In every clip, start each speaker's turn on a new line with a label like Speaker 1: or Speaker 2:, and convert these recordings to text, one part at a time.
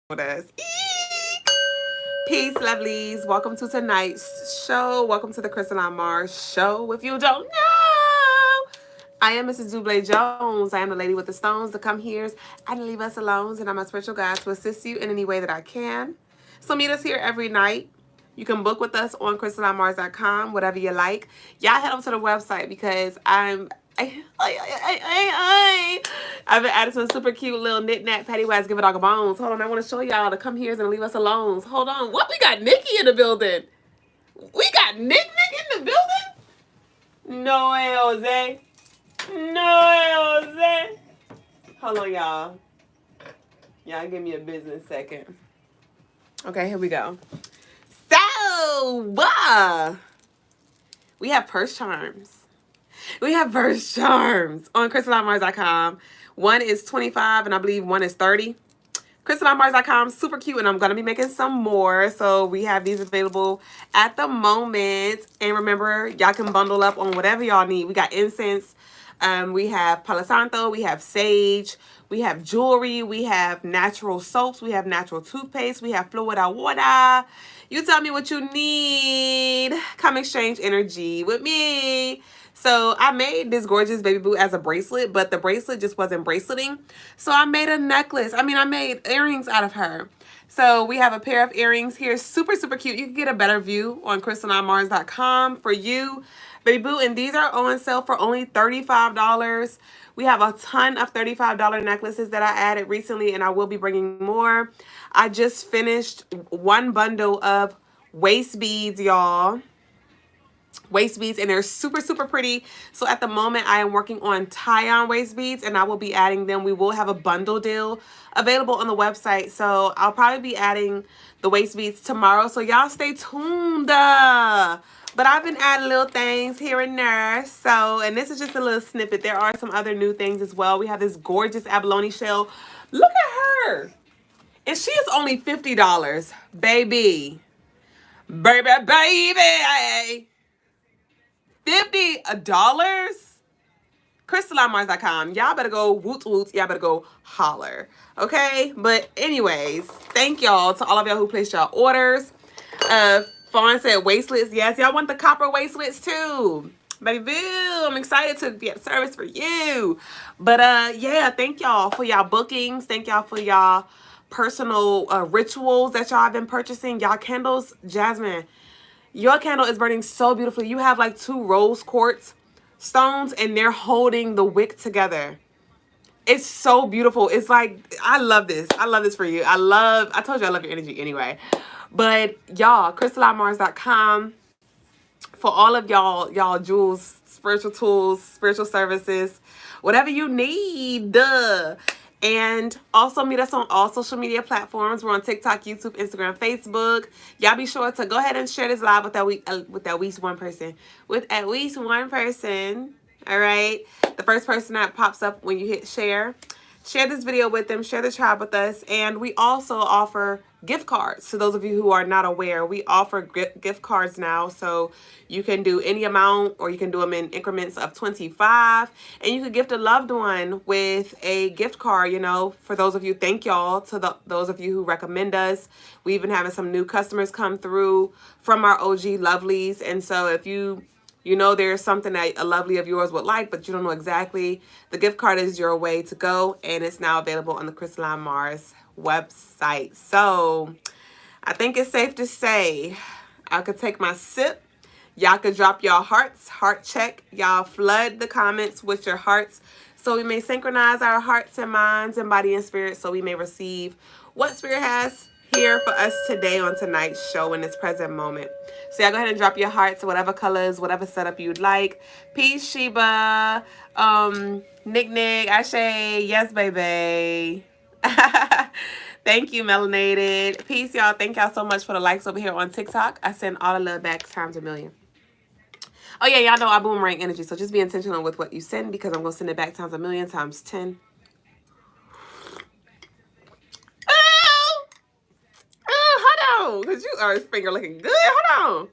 Speaker 1: with us. Eek! Peace, lovelies. Welcome to tonight's show. Welcome to the Crystaline Mars show. If you don't know, I am Mrs. Duüblé Jones. I am the lady with the stones, the come here's, and leave us alone. And I'm a spiritual guide to assist you in any way that I can. So meet us here every night. You can book with us on CrystallineMars.com, whatever you like. Y'all head over to the website because I've been adding some super cute little knick-knack paddywhads, give a dog a bones. Hold on, I want to show y'all to come here and leave us alone. Hold on. What? We got Nikki in the building. We got Nick in the building? No way, Jose. No way, Jose. Hold on, y'all. Y'all give me a business second. Okay, here we go. So, we have purse charms. We have purse charms on CrystallineMars.com. One is 25 and I believe one is 30. CrystallineMars.com, super cute, and I'm going to be making some more. So we have these available at the moment. And remember, y'all can bundle up on whatever y'all need. We got incense. We have Palo Santo. We have sage. We have jewelry. We have natural soaps. We have natural toothpaste. We have fluid out water. You tell me what you need. Come exchange energy with me. So I made this gorgeous baby boo as a bracelet, but the bracelet just wasn't braceleting. So I made a necklace. I made earrings out of her. So we have a pair of earrings here. Super, super cute. You can get a better view on CrystallineMars.com for you, baby boo. And these are on sale for only $35. We have a ton of $35 necklaces that I added recently, and I will be bringing more. I just finished one bundle of waist beads, y'all. Waist beads, and they're super, super pretty. So at the moment, I am working on tie-on waist beads, and I will be adding them. We will have a bundle deal available on the website. So I'll probably be adding the waist beads tomorrow. So y'all stay tuned. But I've been adding little things here and there. So, and this is just a little snippet. There are some other new things as well. We have this gorgeous abalone shell. Look at her. And she is only $50. Baby. Baby. $50. CrystallineMars.com. Y'all better go woot woot. Y'all better go holler. Okay? But anyways, thank y'all to all of y'all who placed y'all orders. Fawn said waistlets. Yes, y'all want the copper waistlets too. Baby, I'm excited to be at service for you. But yeah, thank y'all for y'all bookings. Thank y'all for y'all personal rituals that y'all have been purchasing. Y'all candles, Jasmine. Your candle is burning so beautifully. You have like 2 rose quartz stones and they're holding the wick together. It's so beautiful. It's like, I love this. I love this for you. I told you I love your energy anyway. But y'all, CrystallineMars.com for all of y'all jewels, spiritual tools, spiritual services, whatever you need. Duh. And also meet us on all social media platforms. We're on TikTok, YouTube, Instagram, Facebook. Y'all be sure to go ahead and share this live with at least one person. With at least one person. All right. The first person that pops up when you hit share. Share this video with them. Share the tribe with us. And we also offer gift cards. To those of you who are not aware, we offer gift cards now. So you can do any amount or you can do them in increments of 25. And you could gift a loved one with a gift card, you know. For those of you, thank y'all to those of you who recommend us. We even having some new customers come through from our OG lovelies. And so if you know there's something that a lovely of yours would like, but you don't know exactly, the gift card is your way to go, and it's now available on the Crystaline Mars website. So I think it's safe to say I could take my sip. Y'all could drop y'all hearts, heart check. Y'all flood the comments with your hearts so we may synchronize our hearts and minds and body and spirit so we may receive what Spirit has here for us today on tonight's show in this present moment. So y'all go ahead and drop your hearts, whatever colors, whatever setup you'd like. Peace, Sheba. Nick, Ashe, yes, baby. Thank you, Melanated. Peace, y'all. Thank y'all so much for the likes over here on TikTok. I send all the love back times a million. Oh, yeah, y'all know I boomerang energy, so just be intentional with what you send because I'm going to send it back times a million times 10. Hold on, because you are finger looking good. Hold on.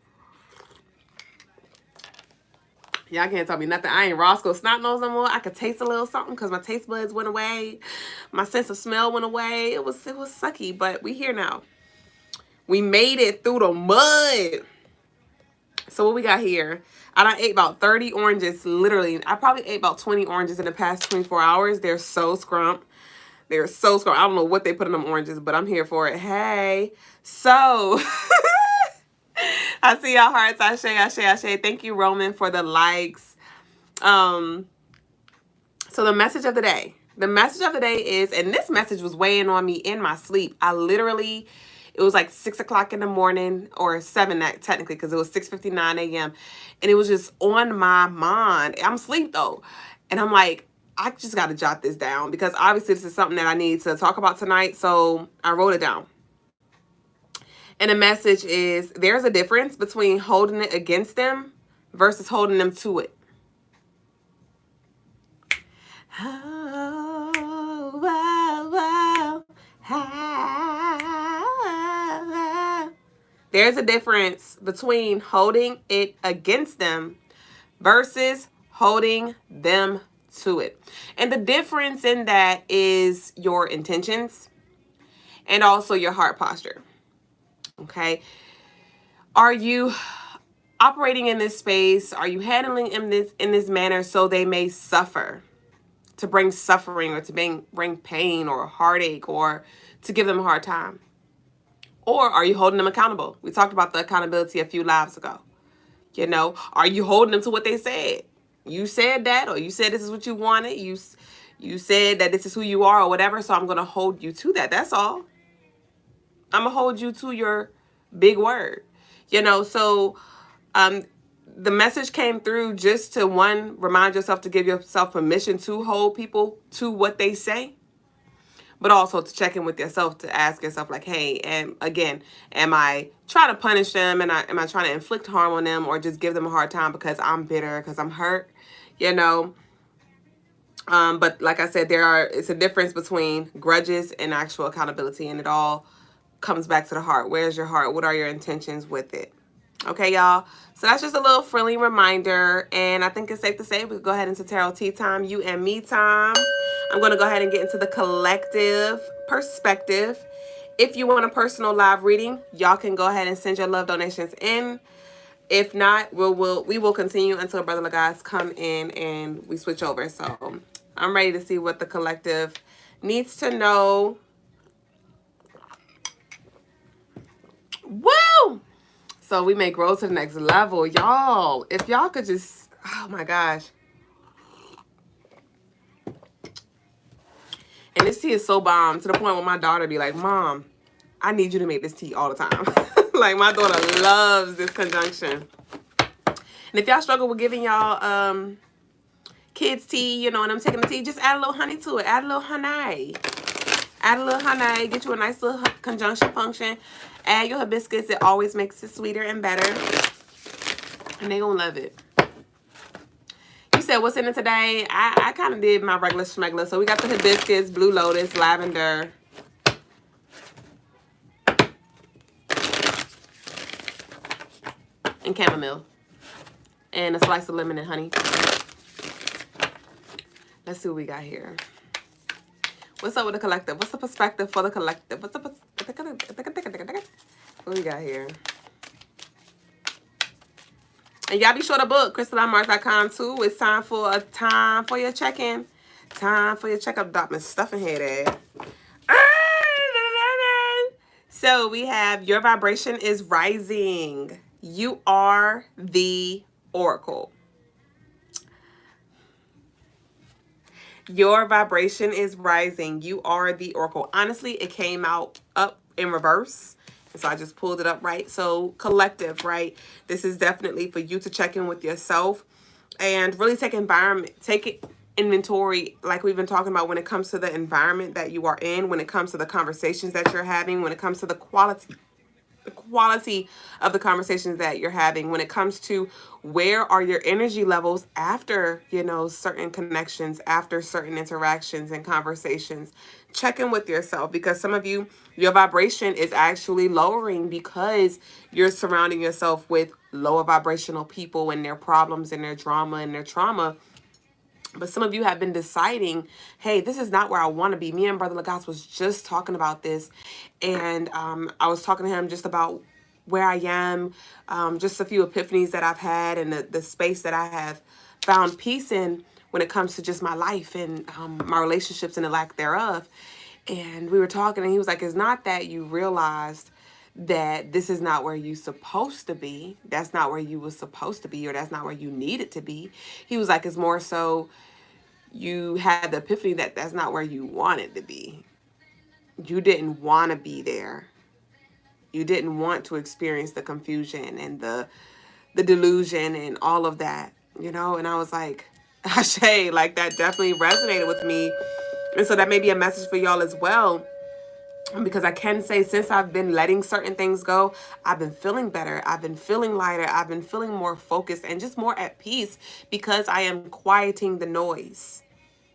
Speaker 1: Y'all can't tell me nothing. I ain't Roscoe Snot Nose no more. I could taste a little something because my taste buds went away. My sense of smell went away. It was sucky, but we here now. We made it through the mud. So what we got here? I done ate about 30 oranges, literally. I probably ate about 20 oranges in the past 24 hours. They're so scrump. They're so scrump. I don't know what they put in them oranges, but I'm here for it. Hey. So, I see y'all hearts. Ashe. Thank you, Roman, for the likes. So the message of the day. The message of the day is, and this message was weighing on me in my sleep. It was like 6 o'clock in the morning, or 7 technically, because it was 6:59 a.m. And it was just on my mind. I'm asleep though. And I'm like, I just got to jot this down because obviously this is something that I need to talk about tonight. So I wrote it down. And the message is, there's a difference between holding it against them versus holding them to it. There's a difference between holding it against them versus holding them to it. And the difference in that is your intentions and also your heart posture. Okay? Are you operating in this space? Are you handling in this manner so they may suffer? To bring suffering, or to bring pain or heartache, or to give them a hard time? Or are you holding them accountable? We talked about the accountability a few lives ago. You know, are you holding them to what they said? You said that, or you said this is what you wanted. You said that this is who you are or whatever, so I'm going to hold you to that. That's all. I'm going to hold you to your big word. You know, so the message came through just to, one, remind yourself to give yourself permission to hold people to what they say. But also to check in with yourself, to ask yourself, like, hey, and again, am I trying to punish them? And am I trying to inflict harm on them, or just give them a hard time because I'm bitter, because I'm hurt? You know? But like I said, it's a difference between grudges and actual accountability. And it all comes back to the heart. Where's your heart? What are your intentions with it? Okay, y'all. So that's just a little friendly reminder. And I think it's safe to say we can go ahead into tarot tea time, you and me time. I'm going to go ahead and get into the collective perspective. If you want a personal live reading, y'all can go ahead and send your love donations in. If not, we will continue until Brother Logas come in and we switch over. So I'm ready to see what the collective needs to know. Woo! So we may grow to the next level. Y'all, if y'all could just, oh my gosh. And this tea is so bomb to the point where my daughter be like, Mom, I need you to make this tea all the time. Like, my daughter loves this conjunction. And if y'all struggle with giving y'all kids tea, you know, and I'm taking the tea, just add a little honey to it. Add a little honey. Add a little honey. Get you a nice little conjunction function. Add your hibiscus. It always makes it sweeter and better. And they gonna love it. You said what's in it today? I kind of did my regular schmegler. So we got the hibiscus, blue lotus, lavender. And chamomile. And a slice of lemon and honey. Let's see what we got here. What's up with the collective? What's the perspective for the collective? What we got here? And y'all be sure to book CrystalineMars.com too. It's time for your check-in. Time for your checkup. Drop my stuffing head. So we have your vibration is rising. You are the oracle. Your vibration is rising. You are the oracle. Honestly, it came out up in reverse. So I just pulled it up, right? So collective, right? This is definitely for you to check in with yourself and really take inventory, like we've been talking about, when it comes to the environment that you are in, when it comes to the conversations that you're having, when it comes to the quality quality of the conversations that you're having, when it comes to where are your energy levels after, you know, certain connections, after certain interactions and conversations. Check in with yourself, because some of you, your vibration is actually lowering because you're surrounding yourself with lower vibrational people and their problems and their drama and their trauma. But some of you have been deciding, hey, this is not where I want to be. Me and Brother Logas was just talking about this. And I was talking to him just about where I am, just a few epiphanies that I've had, and the space that I have found peace in when it comes to just my life and my relationships and the lack thereof. And we were talking, and he was like, it's not that you realized that this is not where you supposed to be. That's not where you was supposed to be, or that's not where you needed to be. He was like, it's more so you had the epiphany that that's not where you wanted to be. You didn't want to be there. You didn't want to experience the confusion and the delusion and all of that, you know? And I was like, Ashe, like that definitely resonated with me. And so that may be a message for y'all as well. Because I can say, since I've been letting certain things go, I've been feeling better. I've been feeling lighter. I've been feeling more focused and just more at peace, because I am quieting the noise.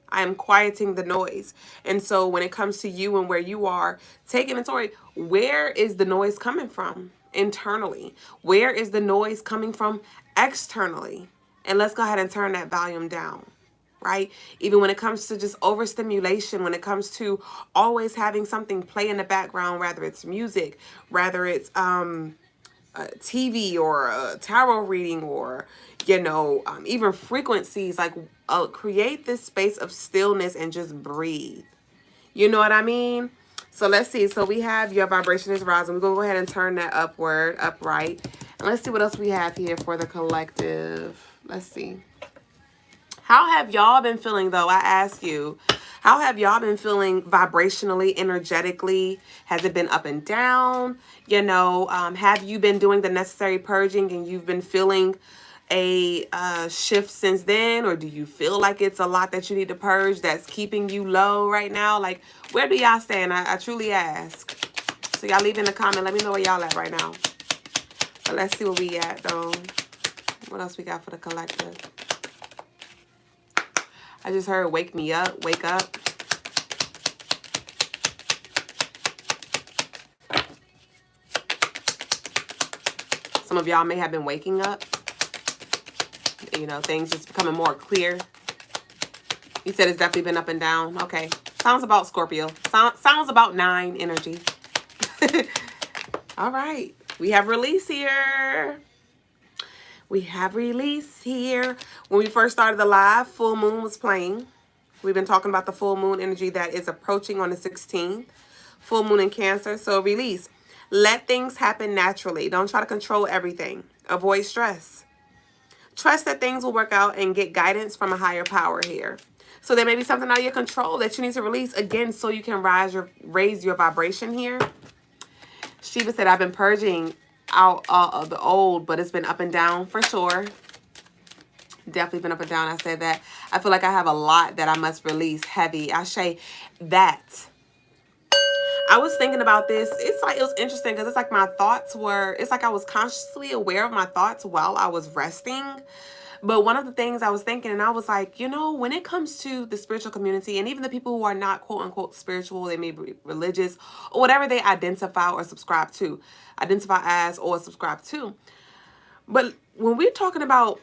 Speaker 1: I am quieting the noise. And so when it comes to you and where you are, take inventory. Where is the noise coming from internally? Where is the noise coming from externally? And let's go ahead and turn that volume down. Right? Even when it comes to just overstimulation, when it comes to always having something play in the background, whether it's music, whether it's TV or a tarot reading, or, you know, even frequencies, like create this space of stillness and just breathe. You know what I mean? So let's see. So we have your vibration is rising. We're going to go ahead and turn that upright. And let's see what else we have here for the collective. Let's see. How have y'all been feeling, though? I ask you, how have y'all been feeling vibrationally, energetically? Has it been up and down? You know, have you been doing the necessary purging and you've been feeling a shift since then? Or do you feel like it's a lot that you need to purge that's keeping you low right now? Like, where do y'all stand? I truly ask. So y'all leave in the comment. Let me know where y'all at right now. But let's see where we at, though. What else we got for the collective? I just heard wake me up, wake up. Some of y'all may have been waking up. You know, things just becoming more clear. You said it's definitely been up and down. Okay. Sounds about Scorpio. Sounds about 9 energy. All right. We have release here. We have release here. When we first started the live, full moon was playing. We've been talking about the full moon energy that is approaching on the 16th. Full moon in Cancer. So release. Let things happen naturally. Don't try to control everything. Avoid stress. Trust that things will work out and get guidance from a higher power here. So there may be something out of your control that you need to release, again, so you can raise your vibration here. Shiva said, I've been purging out of the old, but it's been up and down for sure. Definitely been up and down. I said that. I feel like I have a lot that I must release heavy. I say that. I was thinking about this. It's like, it was interesting because it's like my thoughts were, it's like I was consciously aware of my thoughts while I was resting. But one of the things I was thinking, and I was like, you know, when it comes to the spiritual community, and even the people who are not quote unquote spiritual, they may be religious or whatever they identify or subscribe to, identify as or subscribe to. But when we're talking about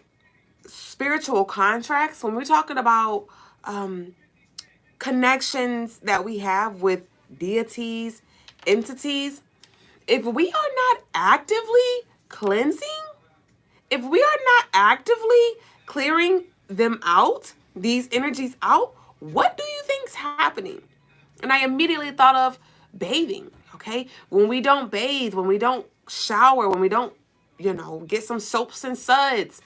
Speaker 1: spiritual contracts, when we're talking about connections that we have with deities, entities, if we are not actively cleansing, if we are not actively clearing them out, these energies out, what do you think's happening? And I immediately thought of bathing, okay? When we don't bathe, when we don't shower, when we don't, you know, get some soaps and suds,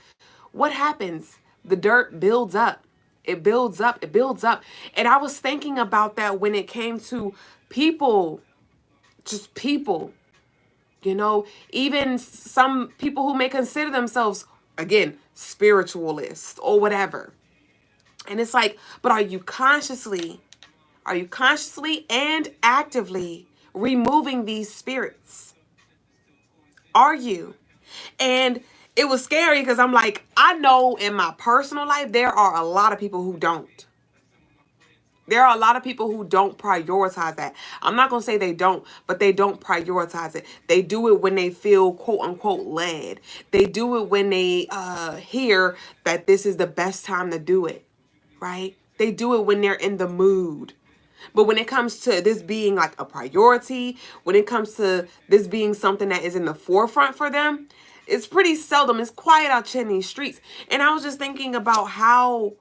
Speaker 1: what happens? The dirt builds up. It builds up. It builds up. And I was thinking about that when it came to people, just people. You know, even some people who may consider themselves, again, spiritualists or whatever. And it's like, but are you consciously and actively removing these spirits? Are you? And it was scary because I'm like, I know in my personal life, there are a lot of people who don't. There are a lot of people who don't prioritize that. I'm not going to say they don't, but they don't prioritize it. They do it when they feel quote unquote led. They do it when they hear that this is the best time to do it, right? They do it when they're in the mood. But when it comes to this being like a priority, when it comes to this being something that is in the forefront for them, it's pretty seldom. It's quiet out here in these streets. And I was just thinking about how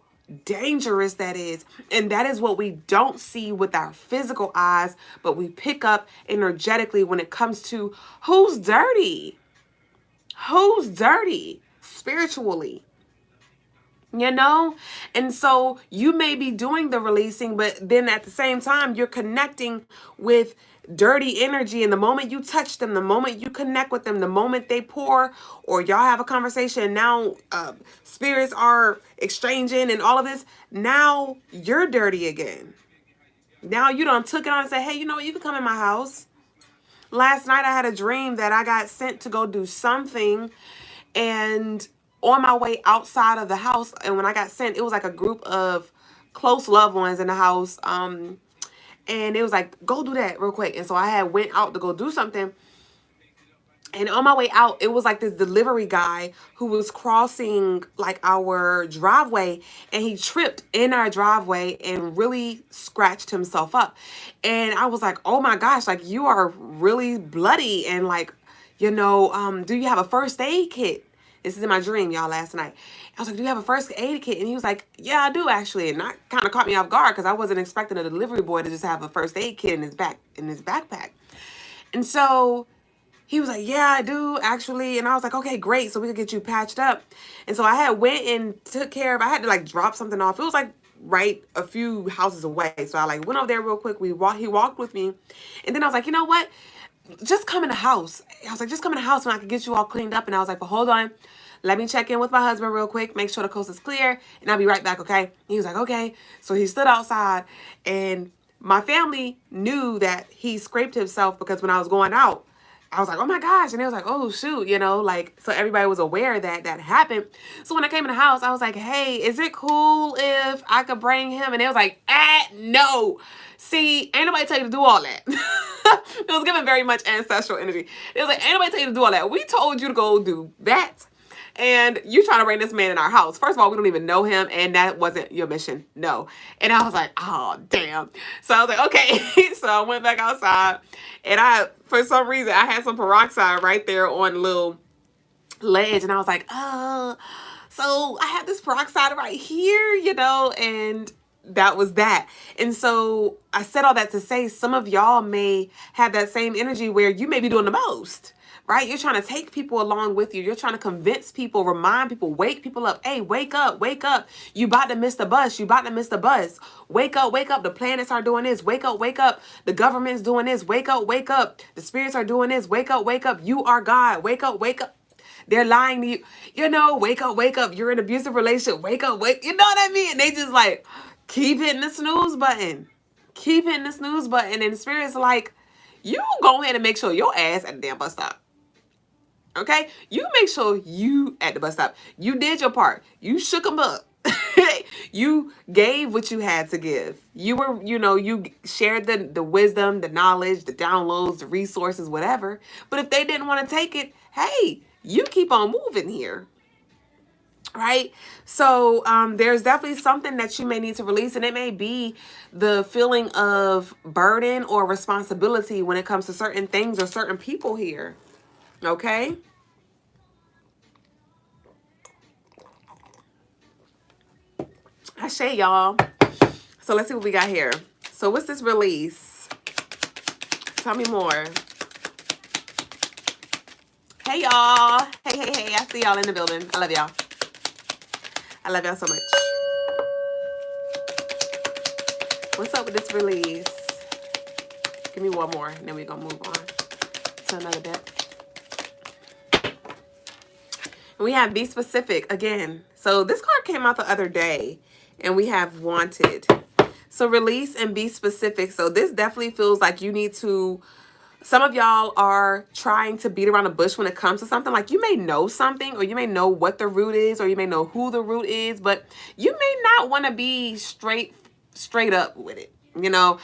Speaker 1: dangerous that is. And that is what we don't see with our physical eyes, but we pick up energetically when it comes to who's dirty. Who's dirty spiritually. You know? And so you may be doing the releasing, but then at the same time, you're connecting with dirty energy. And the moment you touch them, the moment you connect with them, the moment they pour or y'all have a conversation, now spirits are exchanging and all of this, now you're dirty again. Now you done took it on and say, hey, you know what? You can come in my house. Last night I had a dream that I got sent to go do something, and on my way outside of the house, and when I got sent, it was like a group of close loved ones in the house, and it was like, go do that real quick. And so I had went out to go do something, and on my way out, it was like this delivery guy who was crossing like our driveway, and he tripped in our driveway and really scratched himself up. And I was like, oh my gosh, like you are really bloody, and like, you know, do you have a first aid kit? This is in my dream, y'all, last night. I was like, do you have a first aid kit? And he was like, yeah, I do actually. And that kind of caught me off guard because I wasn't expecting a delivery boy to just have a first aid kit in his backpack. And so he was like, yeah, I do actually. And I was like, okay, great. So we could get you patched up. And so I had went and took care of, I had to like drop something off. It was like right a few houses away. So I like went over there real quick. He walked with me. And then I was like, you know what? Just come in the house. I was like, just come in the house when I could get you all cleaned up. And I was like, but hold on. Let me check in with my husband real quick. Make sure the coast is clear. And I'll be right back, okay? And he was like, okay. So he stood outside. And my family knew that he scraped himself because when I was going out, I was like, oh my gosh. And it was like, oh shoot, you know, like, so everybody was aware that that happened. So when I came in the house, I was like, hey, is it cool if I could bring him? And they was like, no. See, ain't nobody tell you to do all that. It was giving very much ancestral energy. It was like, ain't nobody tell you to do all that. We told you to go do that. And you trying to bring this man in our house. First of all, we don't even know him, and that wasn't your mission. No. And I was like, oh, damn. So I was like, okay. So I went back outside, and for some reason, I had some peroxide right there on the little ledge. And I was like, oh, so I have this peroxide right here, you know, and that was that. And so I said all that to say some of y'all may have that same energy where you may be doing the most. Right? You're trying to take people along with you. You're trying to convince people, remind people, wake people up. Hey, wake up, wake up. You about to miss the bus. You about to miss the bus. Wake up, wake up. The planets are doing this. Wake up, wake up. The government's doing this. Wake up, wake up. The spirits are doing this. Wake up, wake up. You are God. Wake up, wake up. They're lying to you. You know, wake up, wake up. You're in an abusive relationship. Wake up, wake. You know what I mean? They just like keep hitting the snooze button. Keep hitting the snooze button. And the spirit's like, you go ahead and make sure your ass at the damn bus stop. Okay, you make sure you at the bus stop. You did your part. You shook them up. You gave what you had to give. You were, you know, you shared the wisdom, the knowledge, the downloads, the resources, whatever. But if they didn't want to take it, hey, you keep on moving here. Right? So there's definitely something that you may need to release, and it may be the feeling of burden or responsibility when it comes to certain things or certain people here. Okay? I say, y'all. So let's see what we got here. So what's this release? Tell me more. Hey, y'all. Hey, hey, hey. I see y'all in the building. I love y'all. I love y'all so much. What's up with this release? Give me one more, and then we're going to move on to another deck. And we have Be Specific again. So this card came out the other day, and we have Wanted. So release and be specific. So this definitely feels like you need to Some of y'all are trying to beat around the bush when it comes to something. Like, you may know something, or you may know what the root is, or you may know who the root is, but you may not want to be straight up with it. You know,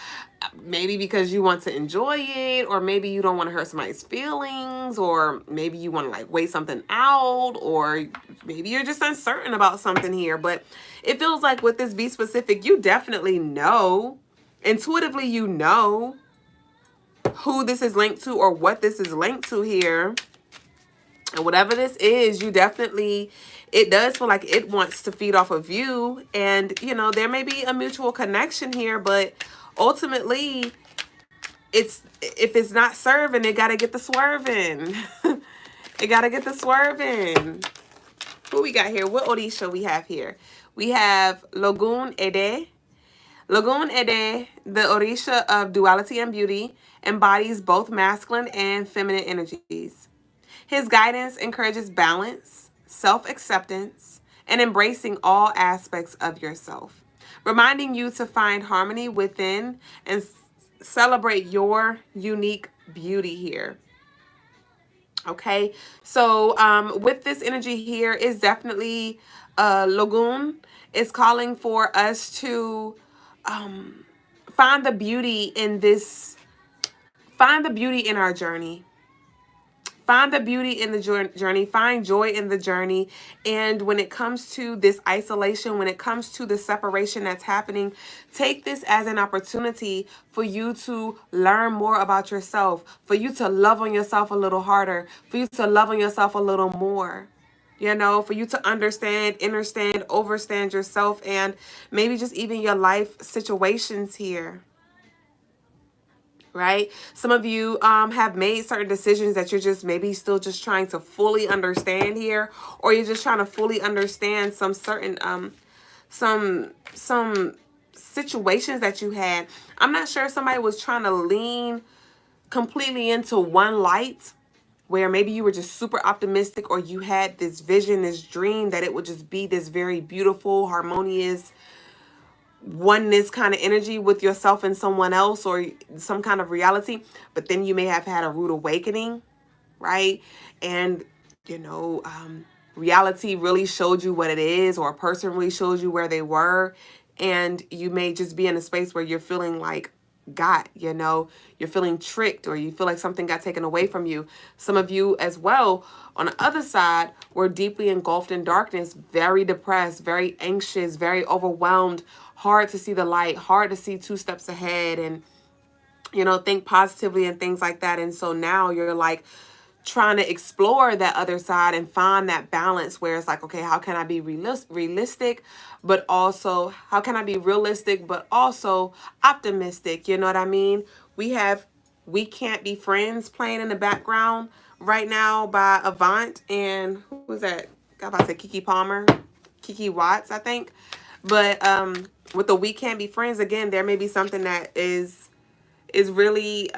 Speaker 1: maybe because you want to enjoy it, or maybe you don't want to hurt somebody's feelings, or maybe you want to like wait something out, or maybe you're just uncertain about something here. But it feels like with this be specific, you definitely know, intuitively, you know who this is linked to or what this is linked to here. And whatever this is, you definitely, it does feel like it wants to feed off of you. And, you know, there may be a mutual connection here, but ultimately, if it's not serving, it got to get the swerving. It got to get the swerving. Who we got here? What Orisha we have here? We have Logun Ede. Logun Ede, the Orisha of duality and beauty, embodies both masculine and feminine energies. His guidance encourages balance, self-acceptance, and embracing all aspects of yourself, reminding you to find harmony within and celebrate your unique beauty here. Okay, so with this energy here is definitely Logun is calling for us to find the beauty in this, find the beauty in our journey. Find the beauty in the journey. Find joy in the journey. And when it comes to this isolation, when it comes to the separation that's happening, take this as an opportunity for you to learn more about yourself, for you to love on yourself a little harder, for you to love on yourself a little more. You know, for you to understand, understand, overstand yourself, and maybe just even your life situations here. Right? Some of you have made certain decisions that you're just maybe still just trying to fully understand here, or you're just trying to fully understand some certain some situations that you had. I'm not sure if somebody was trying to lean completely into one light, where maybe you were just super optimistic, or you had this vision, this dream that it would just be this very beautiful, harmonious oneness kind of energy with yourself and someone else, or some kind of reality. But then you may have had a rude awakening, right? And you know, reality really showed you what it is, or a person really showed you where they were, and you may just be in a space where you're feeling like you know, you're feeling tricked, or you feel like something got taken away from you. Some of you as well on the other side were deeply engulfed in darkness, very depressed, very anxious, very overwhelmed, hard to see the light, hard to see two steps ahead, and you know, think positively and things like that. And so now you're like trying to explore that other side and find that balance where it's like, okay, how can I be realistic, but also how can I be realistic, but also optimistic? You know what I mean? We have We Can't Be Friends playing in the background right now by Avant, and who was that? I about to say Kiki Palmer, Kiki Watts, I think. But with the We Can't Be Friends, again, there may be something that is really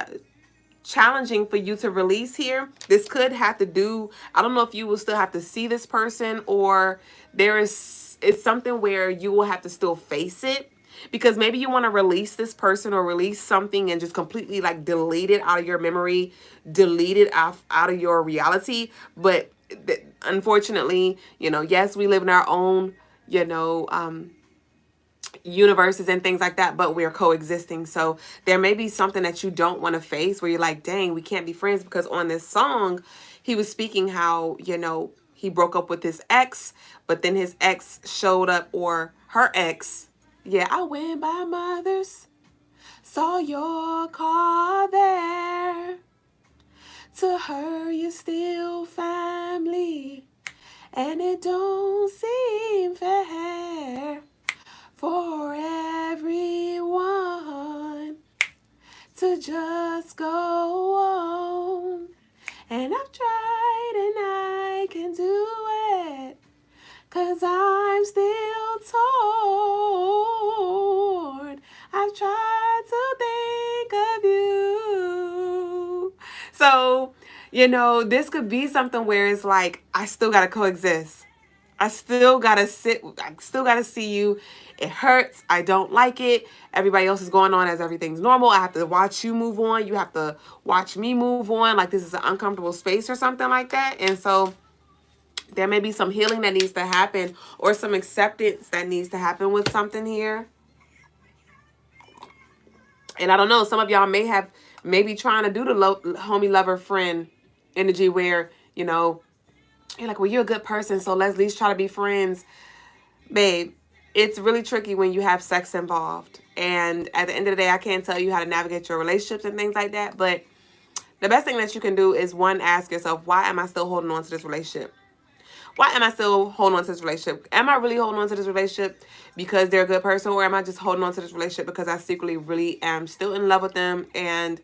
Speaker 1: challenging for you to release here. This could have to do, I don't know if you will still have to see this person, or it's something where you will have to still face it, because maybe you want to release this person or release something and just completely like delete it out of your memory, delete it out of your reality. But unfortunately, you know, yes, we live in our own, you know, universes and things like that, but we're coexisting. So there may be something that you don't want to face, where you're like, dang, we can't be friends. Because on this song, he was speaking how, you know, he broke up with his ex, but then his ex showed up, or her ex. Yeah, I went by Mother's, saw your car there. To her, you're still family, and it don't seem fair for everyone to just go on. And I've tried and I can do it, 'cause I'm still torn. I've tried to think of you. So, you know, this could be something where it's like, I still gotta coexist. I still gotta see you. It hurts. I don't like it. Everybody else is going on as everything's normal. I have to watch you move on. You have to watch me move on. Like this is an uncomfortable space or something like that. And so there may be some healing that needs to happen or some acceptance that needs to happen with something here. And I don't know, some of y'all may be trying to do the homie lover friend energy where, you know, you're like, well, you're a good person, so let's at least try to be friends. Babe, it's really tricky when you have sex involved. And at the end of the day, I can't tell you how to navigate your relationships and things like that. But the best thing that you can do is, one, ask yourself, why am I still holding on to this relationship? Why am I still holding on to this relationship? Am I really holding on to this relationship because they're a good person? Or am I just holding on to this relationship because I secretly really am still in love with them? And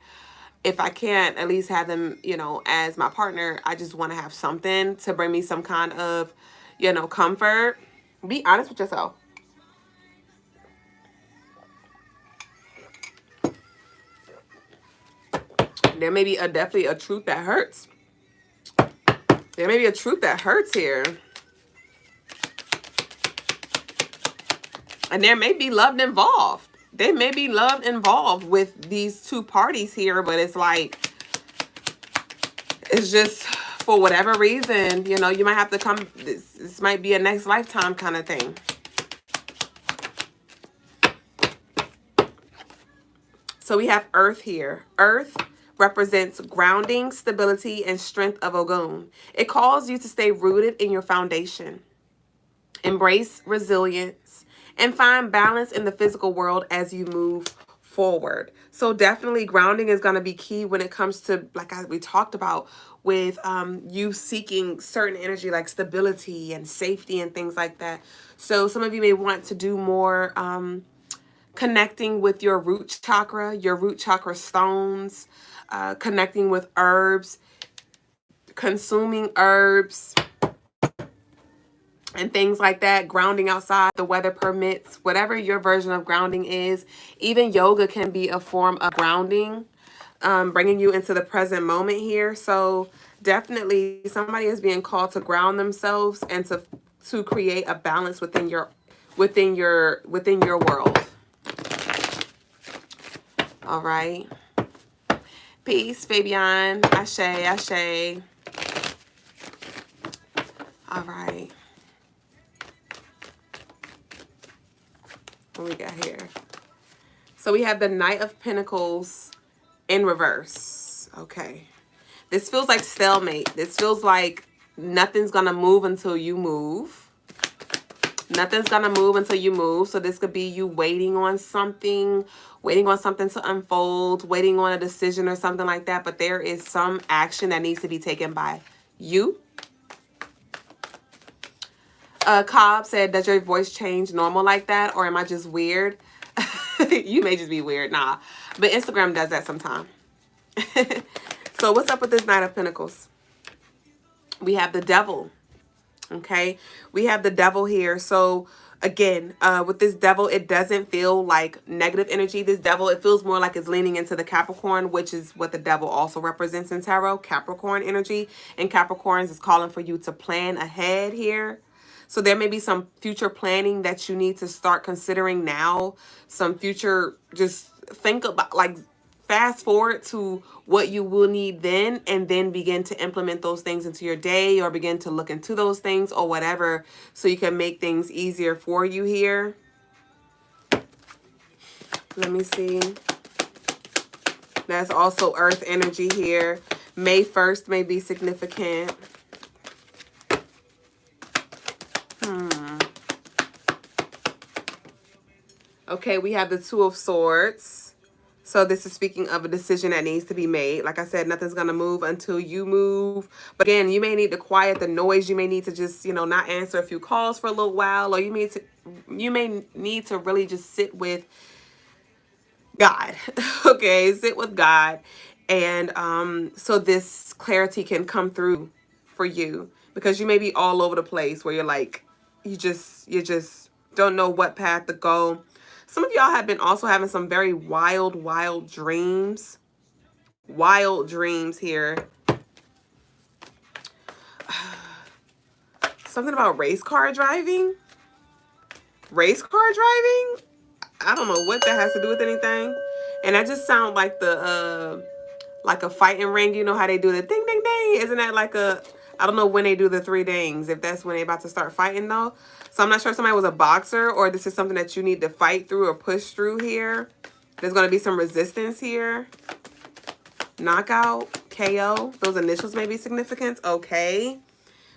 Speaker 1: if I can't at least have them, you know, as my partner, I just want to have something to bring me some kind of, you know, comfort. Be honest with yourself. There may be definitely a truth that hurts. There may be a truth that hurts here. And there may be love involved. There may be love involved with these two parties here, but it's like, it's just for whatever reason, you know, you might have to come, this might be a next lifetime kind of thing. So we have Earth here. Earth represents grounding, stability, and strength of Ogun. It calls you to stay rooted in your foundation. Embrace resilience and find balance in the physical world as you move forward. So definitely grounding is going to be key when it comes to, like we talked about, with you seeking certain energy like stability and safety and things like that. So some of you may want to do more connecting with your root chakra stones, connecting with herbs, consuming herbs, and things like that, grounding outside, the weather permits, whatever your version of grounding is. Even yoga can be a form of grounding, bringing you into the present moment here. So definitely somebody is being called to ground themselves and to create a balance within your world. All right. Peace, Fabian. Ashe, ashe. All right. What we got here? So we have the Knight of Pentacles in reverse. Okay. This feels like stalemate. This feels like nothing's going to move until you move. Nothing's going to move until you move. So this could be you waiting on something to unfold, waiting on a decision or something like that. But there is some action that needs to be taken by you. Cobb said, does your voice change normal like that? Or am I just weird? You may just be weird. Nah. But Instagram does that sometime. So what's up with this Knight of Pentacles? We have the Devil. Okay. We have the Devil here. So again, with this Devil, it doesn't feel like negative energy. This Devil, it feels more like it's leaning into the Capricorn, which is what the Devil also represents in tarot, Capricorn energy. And Capricorns is calling for you to plan ahead here. So there may be some future planning that you need to start considering now. Some future, just think about, like, fast forward to what you will need then, and then begin to implement those things into your day, or begin to look into those things or whatever, so you can make things easier for you here. Let me see. That's also Earth energy here. May 1st may be significant. Okay, we have the Two of Swords. So this is speaking of a decision that needs to be made. Like I said, nothing's going to move until you move. But again, you may need to quiet the noise. You may need to just, you know, not answer a few calls for a little while. Or you may need to really just sit with God. Okay, sit with God. And so this clarity can come through for you. Because you may be all over the place where you're like, you just don't know what path to go. Some of y'all have been also having some very wild dreams. Wild dreams here. something about race car driving. Race car driving? I don't know what that has to do with anything. And that just sounds like the like a fighting ring. You know how they do the ding ding ding? Isn't that like a, I don't know when they do the 3 dings, if that's when they about to start fighting though. So I'm not sure if somebody was a boxer or this is something that you need to fight through or push through here. There's going to be some resistance here. Knockout, KO. Those initials may be significant. Okay.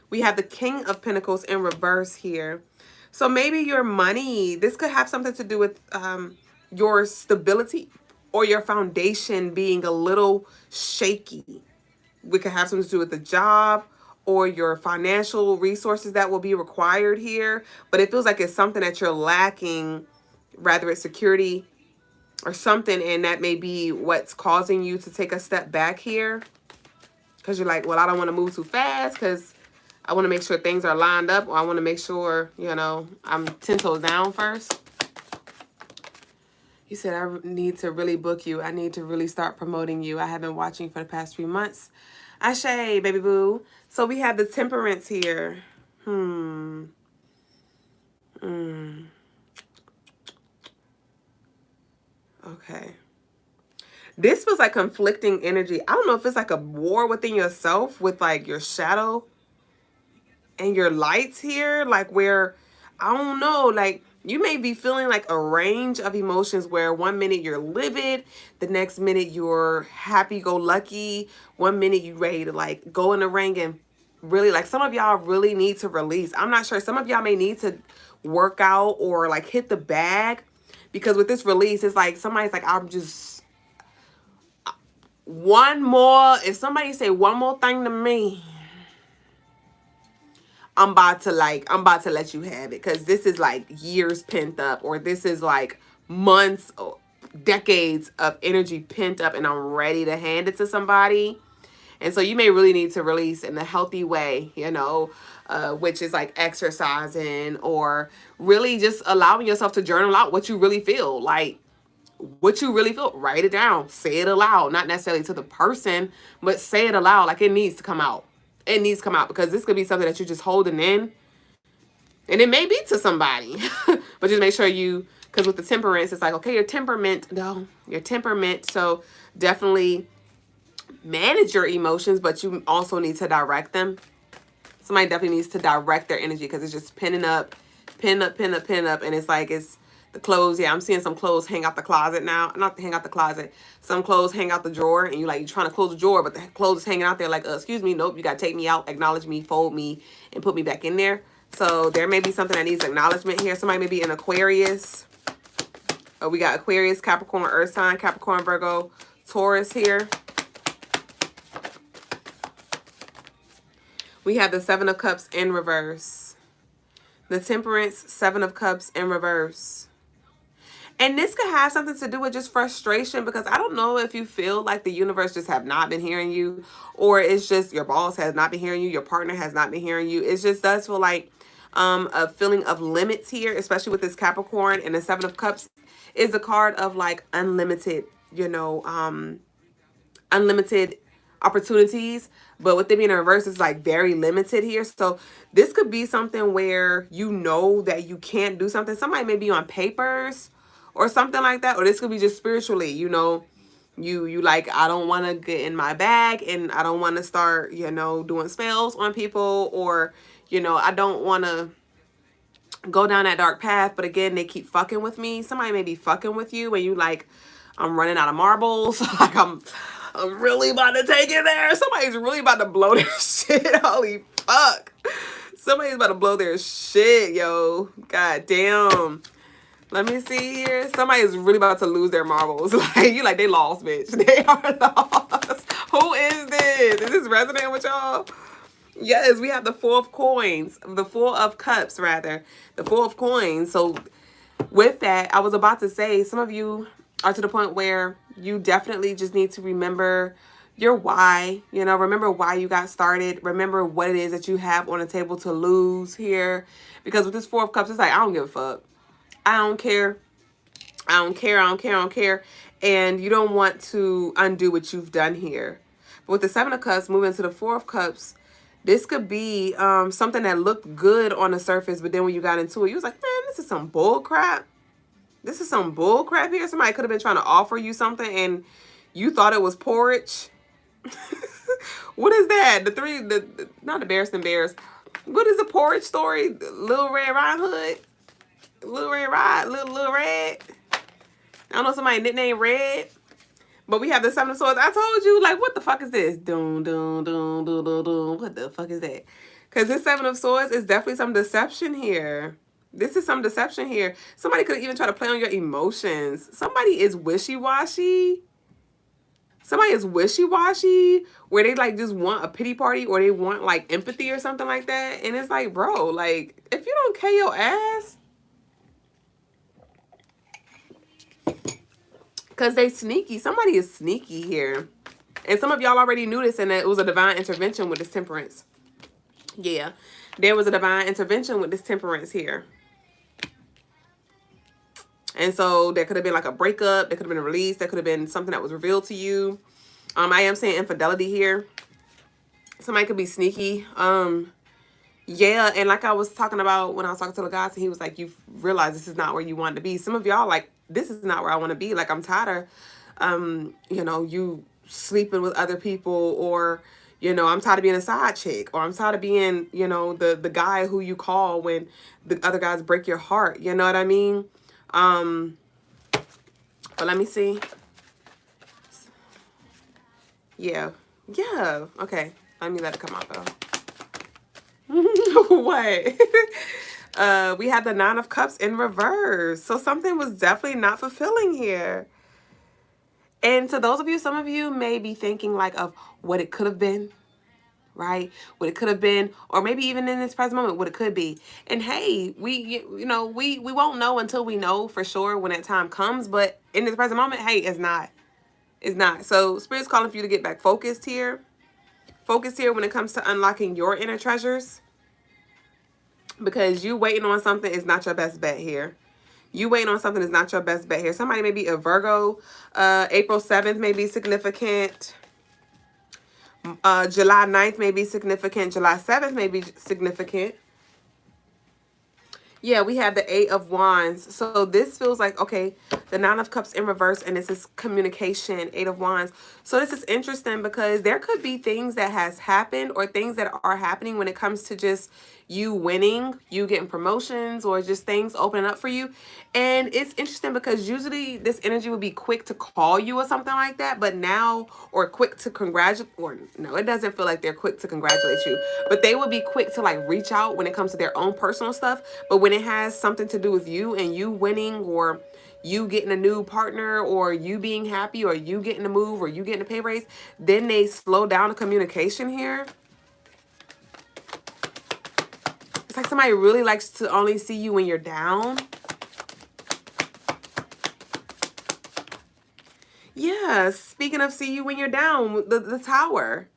Speaker 1: We have the King of Pentacles in reverse here. So maybe your money, this could have something to do with your stability or your foundation being a little shaky. We could have something to do with the job or your financial resources that will be required here. But it feels like it's something that you're lacking, rather it's security or something, and that may be what's causing you to take a step back here. Because you're like, well, I don't want to move too fast because I want to make sure things are lined up, or I want to make sure, you know, I'm 10 toes down first. You said, I need to really book you. I need to really start promoting you. I have been watching for the past 3 months. Ashe, baby boo. So we have the Temperance here. Okay. This feels like conflicting energy. I don't know if it's like a war within yourself with like your shadow and your lights here. Like where, I don't know, like you may be feeling like a range of emotions where 1 minute you're livid, the next minute you're happy-go-lucky, 1 minute you ready to like go in the ring and really like some of y'all really need to release. I'm not sure. Some of y'all may need to work out or like hit the bag, because with this release, it's like somebody's like, I'm just one more. If somebody say one more thing to me, I'm about to let you have it, because this is like years pent up, or this is like months or decades of energy pent up, and I'm ready to hand it to somebody. And so you may really need to release in a healthy way, you know, which is like exercising or really just allowing yourself to journal out what you really feel. Like what you really feel, write it down, say it aloud, not necessarily to the person, but say it aloud. Like it needs to come out. It needs to come out, because this could be something that you're just holding in. And it may be to somebody, but just make sure you, because with the Temperance, it's like, okay, your temperament, so definitely manage your emotions, but you also need to direct them. Somebody definitely needs to direct their energy, because it's just pinning up, and it's like it's the clothes. Yeah, I'm seeing some clothes hang out the closet now. Not hang out the closet. Some clothes hang out the drawer, and you're trying to close the drawer, but the clothes is hanging out there like, excuse me, nope, you got to take me out, acknowledge me, fold me, and put me back in there. So there may be something that needs acknowledgement here. Somebody may be in Aquarius. We got Aquarius, Capricorn, Earth sign, Capricorn, Virgo, Taurus here. We have the 7 of Cups in reverse. The Temperance, 7 of Cups in reverse. And this could have something to do with just frustration, because I don't know if you feel like the universe just have not been hearing you, or it's just your boss has not been hearing you, your partner has not been hearing you. It just does feel like a feeling of limits here, especially with this Capricorn. And the 7 of Cups is a card of like unlimited, you know, unlimited opportunities, but with it being in reverse, it's like very limited here. So this could be something where you know that you can't do something. Somebody may be on papers or something like that, or this could be just spiritually, you know, you like, I don't want to get in my bag, and I don't want to start, you know, doing spells on people, or, you know, I don't want to go down that dark path, but again, they keep fucking with me. Somebody may be fucking with you, and you like, I'm running out of marbles. Like I'm really about to take it there. Somebody's really about to blow their shit. Holy fuck. Somebody's about to blow their shit, yo. God damn. Let me see here. Somebody's really about to lose their marbles. Like, you like, they lost, bitch. They are lost. Who is this? Is this resonant with y'all? Yes, we have the 4 of coins. The 4 of cups, rather. The 4 of coins. So with that, I was about to say, some of you are to the point where you definitely just need to remember your why. You know, remember why you got started. Remember what it is that you have on the table to lose here. Because with this 4 of cups, it's like, I don't give a fuck. I don't care. I don't care. I don't care. I don't care. And you don't want to undo what you've done here. But with the 7 of cups moving to the 4 of cups, This could be something that looked good on the surface, but then when you got into it, you was like, man, this is some bull crap. This is some bull crap here. Somebody could have been trying to offer you something and you thought it was porridge. What is that? Not the Bears. What is the porridge story? Little Red Riding Hood? Little Red Red? I don't know, somebody nicknamed Red. But we have the Seven of Swords. I told you, like, what the fuck is this? Doom, doom, doom, doom, doom, doom. What the fuck is that? Because this Seven of Swords is definitely some deception here. This is some deception here. Somebody could even try to play on your emotions. Somebody is wishy-washy. Somebody is wishy-washy where they, like, just want a pity party or they want, like, empathy or something like that. And it's like, bro, like, if you don't K your ass, because they sneaky. Somebody is sneaky here. And some of y'all already knew this, and it was a divine intervention with this temperance. Yeah, there was a divine intervention with this temperance here. And so there could have been like a breakup. There could have been a release. There could have been something that was revealed to you. I am saying infidelity here. Somebody could be sneaky. Yeah, and like I was talking about when I was talking to Logas, and he was like, you've realized this is not where you want to be. Some of y'all like, this is not where I want to be. Like, I'm tired of, you know, you sleeping with other people, or, you know, I'm tired of being a side chick, or I'm tired of being, you know, the guy who you call when the other guys break your heart. You know what I mean? But let me see. Yeah. Okay. Let me let it come out though. What? We had the Nine of Cups in reverse. So something was definitely not fulfilling here. And to those of you, some of you may be thinking like of what it could have been, right? What it could have been, or maybe even in this present moment, what it could be. And hey, we won't know until we know for sure when that time comes. But in this present moment, hey, it's not. It's not. So Spirit's calling for you to get back focused here. Focused here when it comes to unlocking your inner treasures. Because you waiting on something is not your best bet here. You waiting on something is not your best bet here. Somebody may be a Virgo. April 7th may be significant. July 9th may be significant. July 7th may be significant. Yeah, we have the Eight of Wands. So this feels like, okay, the Nine of Cups in reverse, and this is communication, Eight of Wands. So this is interesting because there could be things that has happened or things that are happening when it comes to just you winning, you getting promotions, or just things opening up for you. And it's interesting because usually this energy would be quick to call you or something like that, but now, or quick to congratulate, or no, it doesn't feel like they're quick to congratulate you, but they would be quick to like reach out when it comes to their own personal stuff. But when it has something to do with you and you winning, or you getting a new partner, or you being happy, or you getting a move, or you getting a pay raise, then they slow down the communication here. It's like somebody really likes to only see you when you're down. Yeah, speaking of see you when you're down, the tower.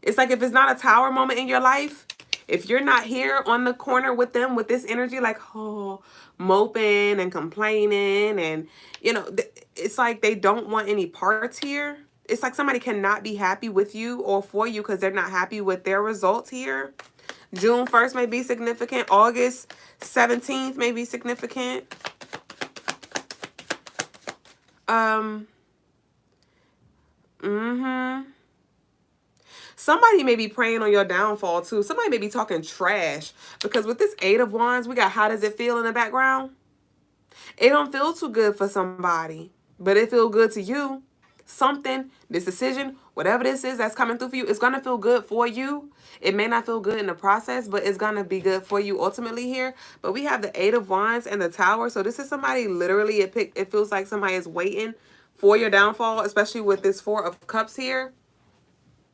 Speaker 1: It's like if it's not a tower moment in your life, if you're not here on the corner with them with this energy, like, oh, moping and complaining, and, you know, it's like they don't want any parts here. It's like somebody cannot be happy with you or for you because they're not happy with their results here. June 1st may be significant. August 17th may be significant. Somebody may be praying on your downfall too. Somebody may be talking trash. Because with this Eight of Wands, we got how does it feel in the background? It don't feel too good for somebody, but it feel good to you. Something, this decision, whatever this is that's coming through for you, it's going to feel good for you. It may not feel good in the process, but it's going to be good for you ultimately here. But we have the Eight of Wands and the Tower. So this is somebody literally, it feels like somebody is waiting for your downfall, especially with this Four of Cups here.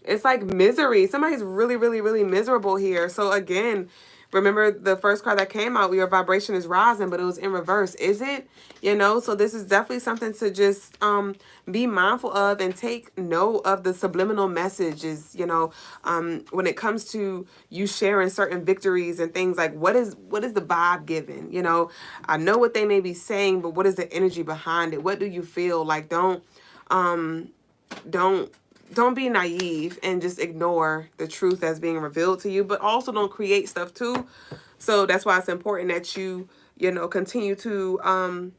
Speaker 1: It's like misery. Somebody's really, really, really miserable here. So again, remember the first card that came out, your vibration is rising, but it was in reverse. Is it? You know, so this is definitely something to just be mindful of and take note of the subliminal messages, you know, when it comes to you sharing certain victories and things like what is the vibe given? You know, I know what they may be saying, but what is the energy behind it? What do you feel? Like don't don't be naive and just ignore the truth that's being revealed to you, but also don't create stuff too. So that's why it's important that you continue to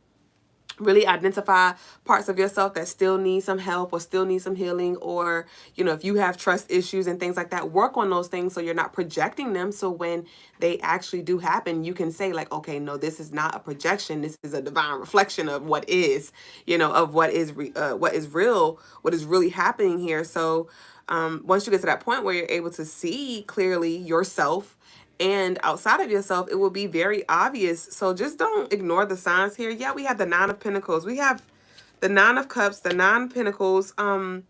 Speaker 1: really identify parts of yourself that still need some help or still need some healing, or if you have trust issues and things like that, work on those things so you're not projecting them, so when they actually do happen, you can say like, okay, no, this is not a projection, this is a divine reflection of what is, of what is real, what is really happening here. So once you get to that point where you're able to see clearly yourself and outside of yourself, it will be very obvious. So just don't ignore the signs here. Yeah, we have the Nine of Pentacles. We have the Nine of Cups, the Nine of Pentacles. And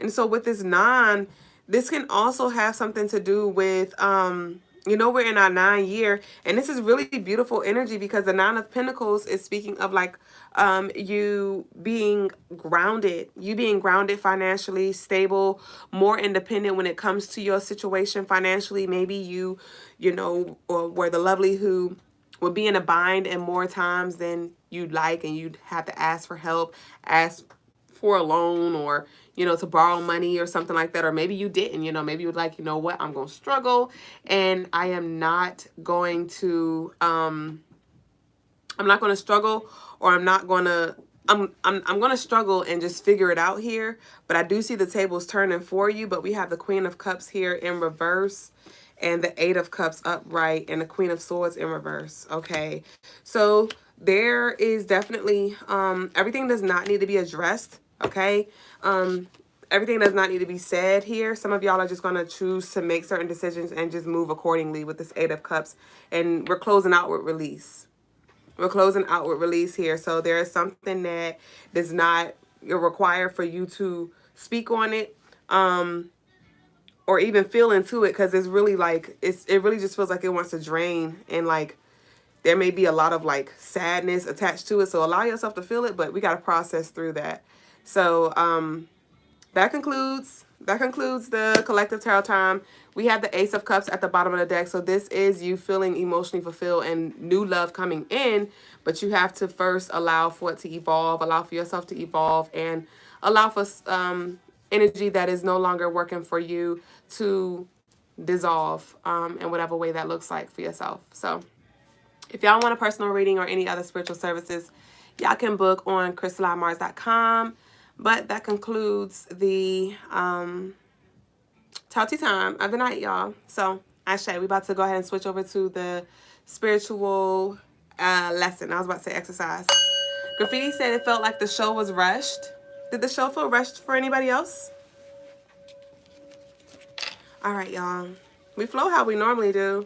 Speaker 1: so with this nine, this can also have something to do with, we're in our 9 year, and this is really beautiful energy because the Nine of Pentacles is speaking of like you being grounded financially, stable, more independent when it comes to your situation financially. Maybe or were the lovely who would be in a bind and more times than you'd like, and you'd have to ask for help, ask for a loan, or to borrow money or something like that. Or maybe you didn't, maybe you would like, what, I'm going to struggle and I am not going to struggle, or I'm going to struggle and just figure it out here. But I do see the tables turning for you. But we have the Queen of Cups here in reverse, and the Eight of Cups upright, and the Queen of Swords in reverse. Okay, so there is definitely everything does not need to be addressed. Okay, everything does not need to be said here. Some of y'all are just going to choose to make certain decisions and just move accordingly with this Eight of Cups. And we're closing out with release. We're closing out with release here. So there is something that does not require for you to speak on it, or even feel into it, because it's really like, it really just feels like it wants to drain, and like there may be a lot of like sadness attached to it. So allow yourself to feel it, but we got to process through that. So that concludes the collective tarot time. We have the Ace of Cups at the bottom of the deck. So this is you feeling emotionally fulfilled and new love coming in, but you have to first allow for it to evolve, allow for yourself to evolve, and allow for energy that is no longer working for you to dissolve in whatever way that looks like for yourself. So if y'all want a personal reading or any other spiritual services, y'all can book on crystalinemars.com. But that concludes the Tauti time of the night, y'all. So, Ashe, we about to go ahead and switch over to the spiritual lesson. I was about to say exercise. Graffiti said it felt like the show was rushed. Did the show feel rushed for anybody else? All right, y'all. We flow how we normally do.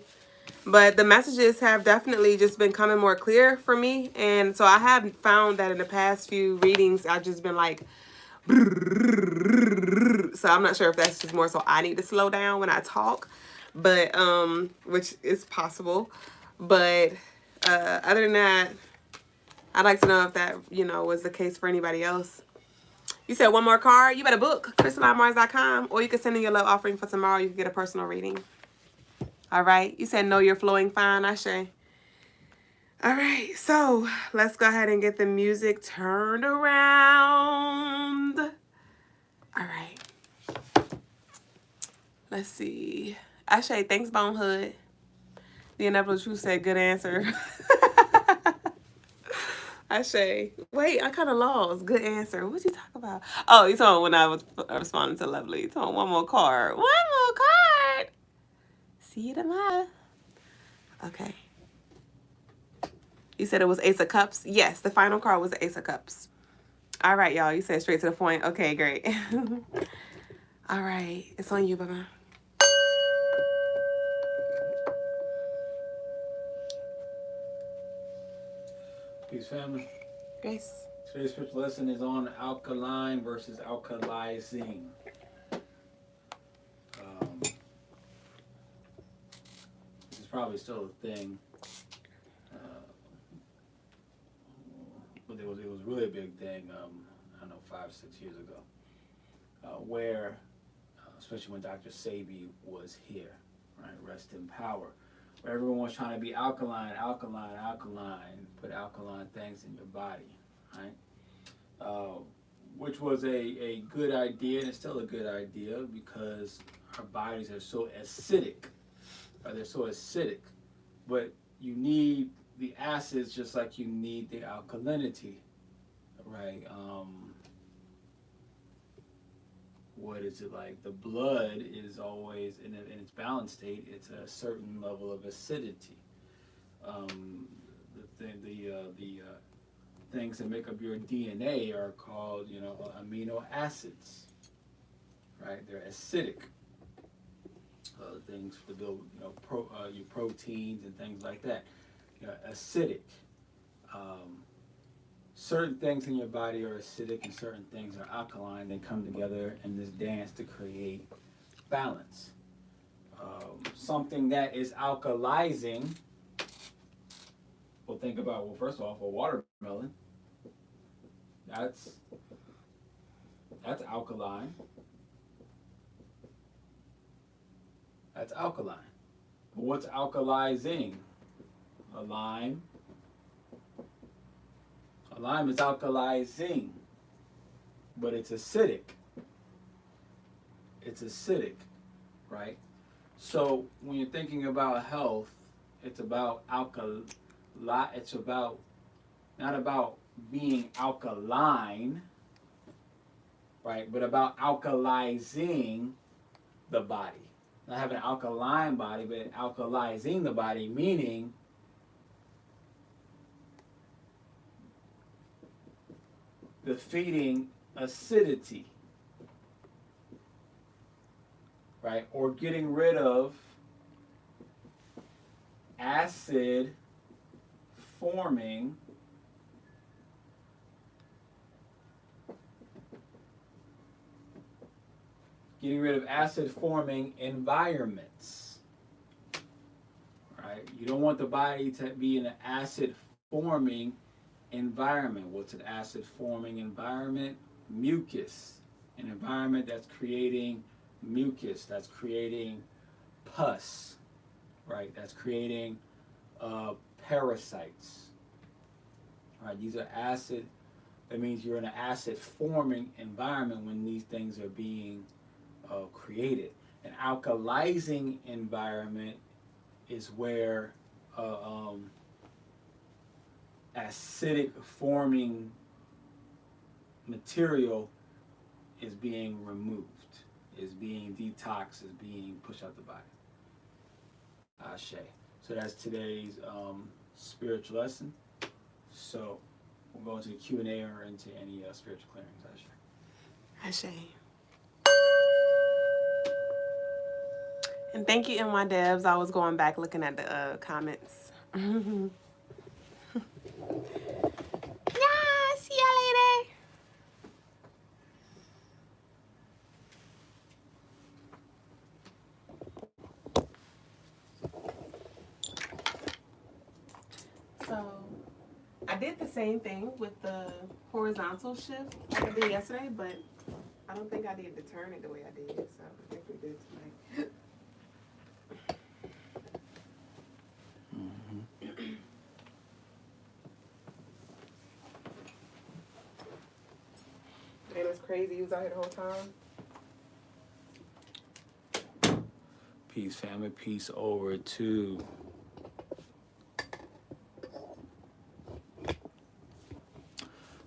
Speaker 1: But the messages have definitely just been coming more clear for me. And so I have found that in the past few readings, I've just been like, so I'm not sure if that's just more so I need to slow down when I talk, but which is possible. But other than that, I'd like to know if that was the case for anybody else. You said one more card. You better book crystalinemars.com, or you can send in your love offering for tomorrow. You can get a personal reading. All right. You said no, you're flowing fine, Ashe. All right, so let's go ahead and get the music turned around. All right. Let's see. Ashe, thanks, Bonehood. The Inevitable Truth said, good answer. Ashe. Wait, I kind of lost. Good answer. What'd you talk about? Oh, you talking when I was responding to Lovely. You talking one more card. One more card. See you tomorrow. Okay. You said it was Ace of Cups? Yes, the final card was the Ace of Cups. All right, y'all. You said straight to the point. Okay, great. All right. It's on you, Baba.
Speaker 2: Peace, family.
Speaker 1: Grace.
Speaker 2: Today's spiritual lesson is on alkaline versus alkalizing. This is probably still a thing. But it was really a big thing, I don't know, 5-6 years ago, where, especially when Dr. Sebi was here, right, rest in power, where everyone was trying to be alkaline, put alkaline things in your body, right? which was a good idea, and it's still a good idea because our bodies are so acidic. They're so acidic, but you need the acids just like you need the alkalinity, right? What is it like? The blood is always in its balanced state. It's a certain level of acidity. The things that make up your DNA are called, amino acids, right? They're acidic. Things to build, your proteins and things like that. Acidic. Certain things in your body are acidic and certain things are alkaline. They come together in this dance to create balance. Something that is alkalizing, well, think about, first off, a watermelon. That's alkaline. That's alkaline. But what's alkalizing? A lime. A lime is alkalizing, but it's acidic. It's acidic, right? So when you're thinking about health, it's about it's about not about being alkaline, right? But about alkalizing the body. Not having an alkaline body, but alkalizing the body, meaning defeating acidity, right? Or getting rid of acid forming environments, right? You don't want the body to be in an acid forming environment. What's an acid forming environment? Mucus. An environment that's creating mucus, that's creating pus, right? That's creating parasites, right? These are acid. That means you're in an acid forming environment when these things are being created. An alkalizing environment is where acidic forming material is being removed, is being detoxed, is being pushed out the body. Ashe. So that's today's spiritual lesson. So we'll go into the Q&A or into any spiritual clearings. Ashe.
Speaker 1: Ashe. And thank you, NY Devs. I was going back looking at the comments. Yeah, see y'all later. So I did the same thing with the horizontal shift like I did yesterday, but I don't think I did to turn it the way I did, so I think we did tonight. And it's crazy, you was out here the whole time.
Speaker 2: Peace, family. Peace over to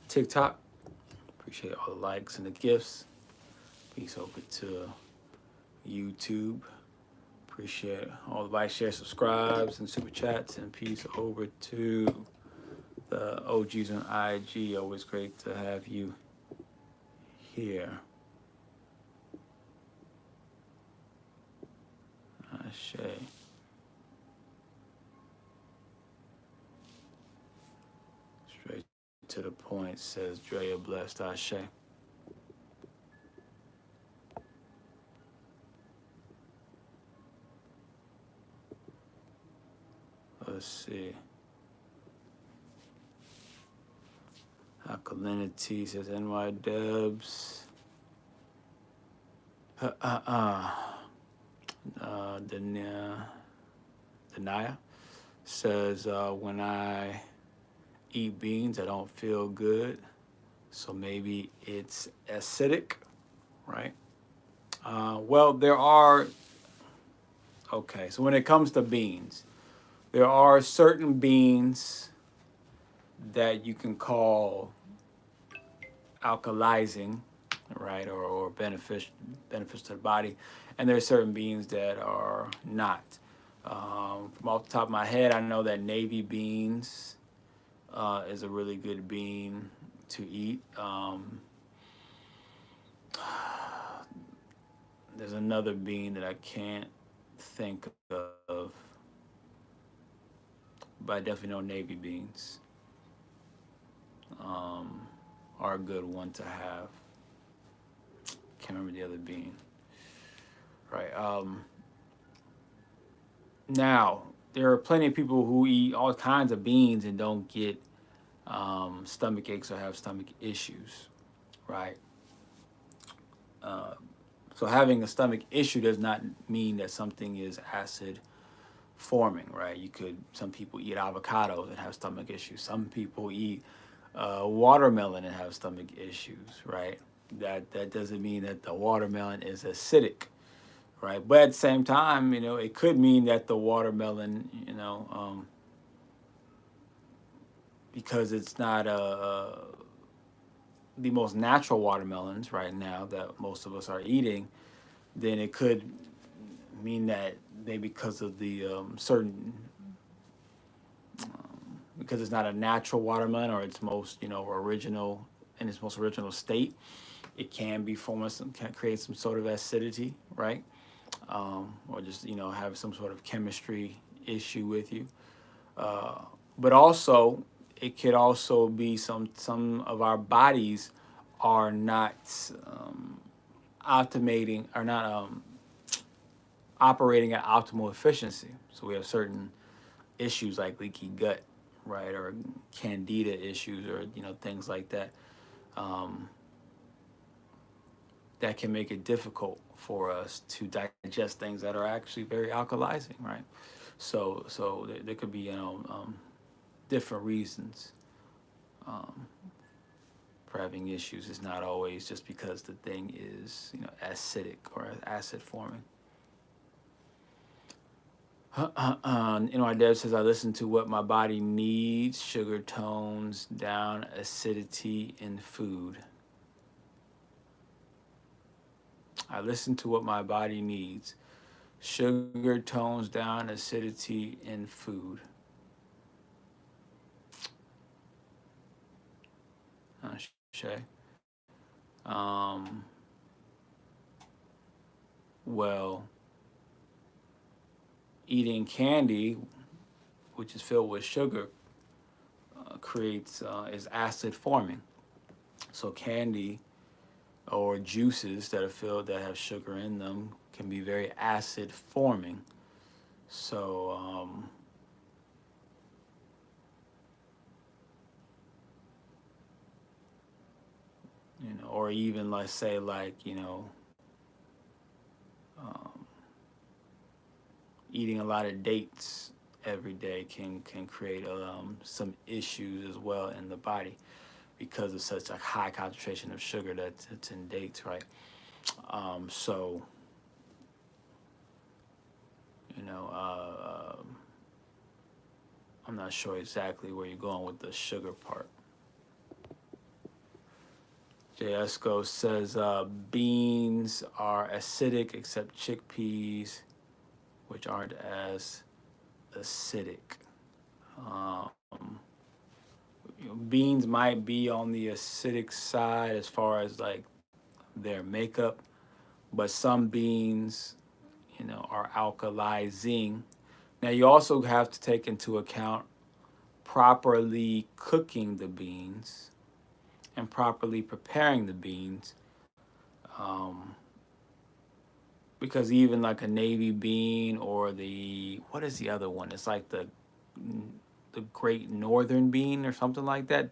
Speaker 2: TikTok. Appreciate all the likes and the gifts. Peace over to YouTube. Appreciate all the likes, shares, subscribes, and super chats. And peace over to the OGs on IG. Always great to have you here. Ashe. Straight to the point, says Drea Blessed. Ashe. Let's see. Alkalinity, says NY Dubs. Denia says, when I eat beans, I don't feel good. So maybe it's acidic, right? Well, there are, okay, so when it comes to beans, there are certain beans that you can call alkalizing, right, or benefits to the body, and there are certain beans that are not. From off the top of my head, I know that navy beans is a really good bean to eat. There's another bean that I can't think of, but I definitely know navy beans um, are a good one to have. Can't remember the other bean. Right. Now, there are plenty of people who eat all kinds of beans and don't get stomach aches or have stomach issues, right? Uh, so having a stomach issue does not mean that something is acid forming, right? Some people eat avocados and have stomach issues. Some people eat watermelon and have stomach issues, right? That doesn't mean that the watermelon is acidic, right? But at the same time, it could mean that the watermelon, because it's not the most natural watermelons right now that most of us are eating, then it could mean that maybe because of the certain because it's not a natural watermelon or its most original in its most original state, it can be forming can create some sort of acidity, right? Or just have some sort of chemistry issue with you. Uh, but also, it could also be some of our bodies are not optimating are not operating at optimal efficiency. So we have certain issues like leaky gut, right, or candida issues, or things like that. Um, that can make it difficult for us to digest things that are actually very alkalizing, right? So there could be different reasons um, for having issues. It's not always just because the thing is acidic or acid forming. My dad says I listen to what my body needs. Sugar tones down acidity in food. I listen to what my body needs. Sugar tones down acidity in food. Shay. Um, well, eating candy, which is filled with sugar, creates is acid forming. So candy or juices that are filled that have sugar in them can be very acid forming. So or even let's say like um, eating a lot of dates every day can create some issues as well in the body because of such a high concentration of sugar that's in dates, right? So you know, I'm not sure exactly where you're going with the sugar part. J. Esco says beans are acidic except chickpeas, which aren't as acidic. Um, Beans might be on the acidic side as far as like their makeup, but some beans, are alkalizing. Now you also have to take into account properly cooking the beans and properly preparing the beans. Um, because even like a navy bean or what is the other one? It's like the great northern bean or something like that.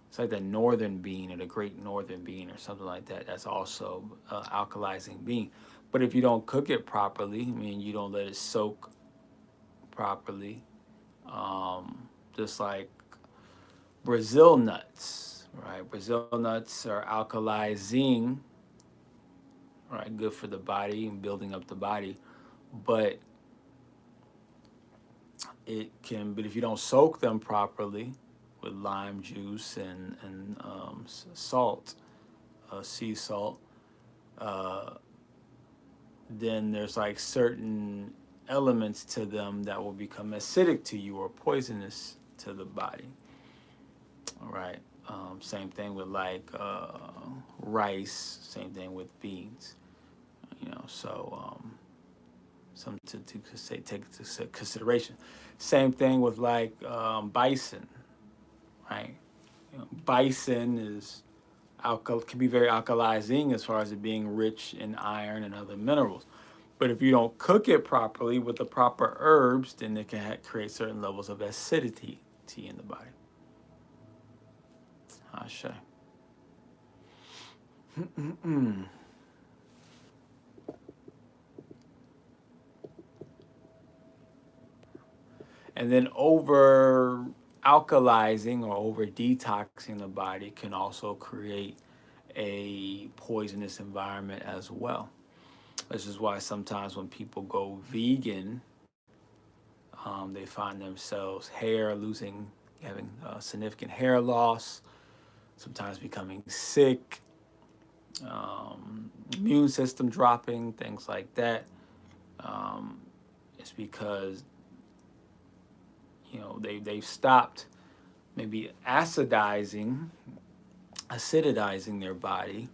Speaker 2: It's like the northern bean or the great northern bean or something like that. That's also alkalizing bean. But if you don't cook it properly, I mean, you don't let it soak properly, just like Brazil nuts. right? Brazil nuts are alkalizing, right? Good for the body and building up the body, but but if you don't soak them properly with lime juice and salt, sea salt, uh, then there's like certain elements to them that will become acidic to you or poisonous to the body. All right. Same thing with like rice. Same thing with beans. So something to say take into consideration. Same thing with like bison, right? Bison is can be very alkalizing as far as it being rich in iron and other minerals. But if you don't cook it properly with the proper herbs, then it can create certain levels of acidity in the body. Ashe. And then over alkalizing or over detoxing the body can also create a poisonous environment as well. This is why sometimes when people go vegan, they find themselves having significant hair loss, sometimes becoming sick, immune system dropping, things like that. It's because they've stopped maybe acidizing their body,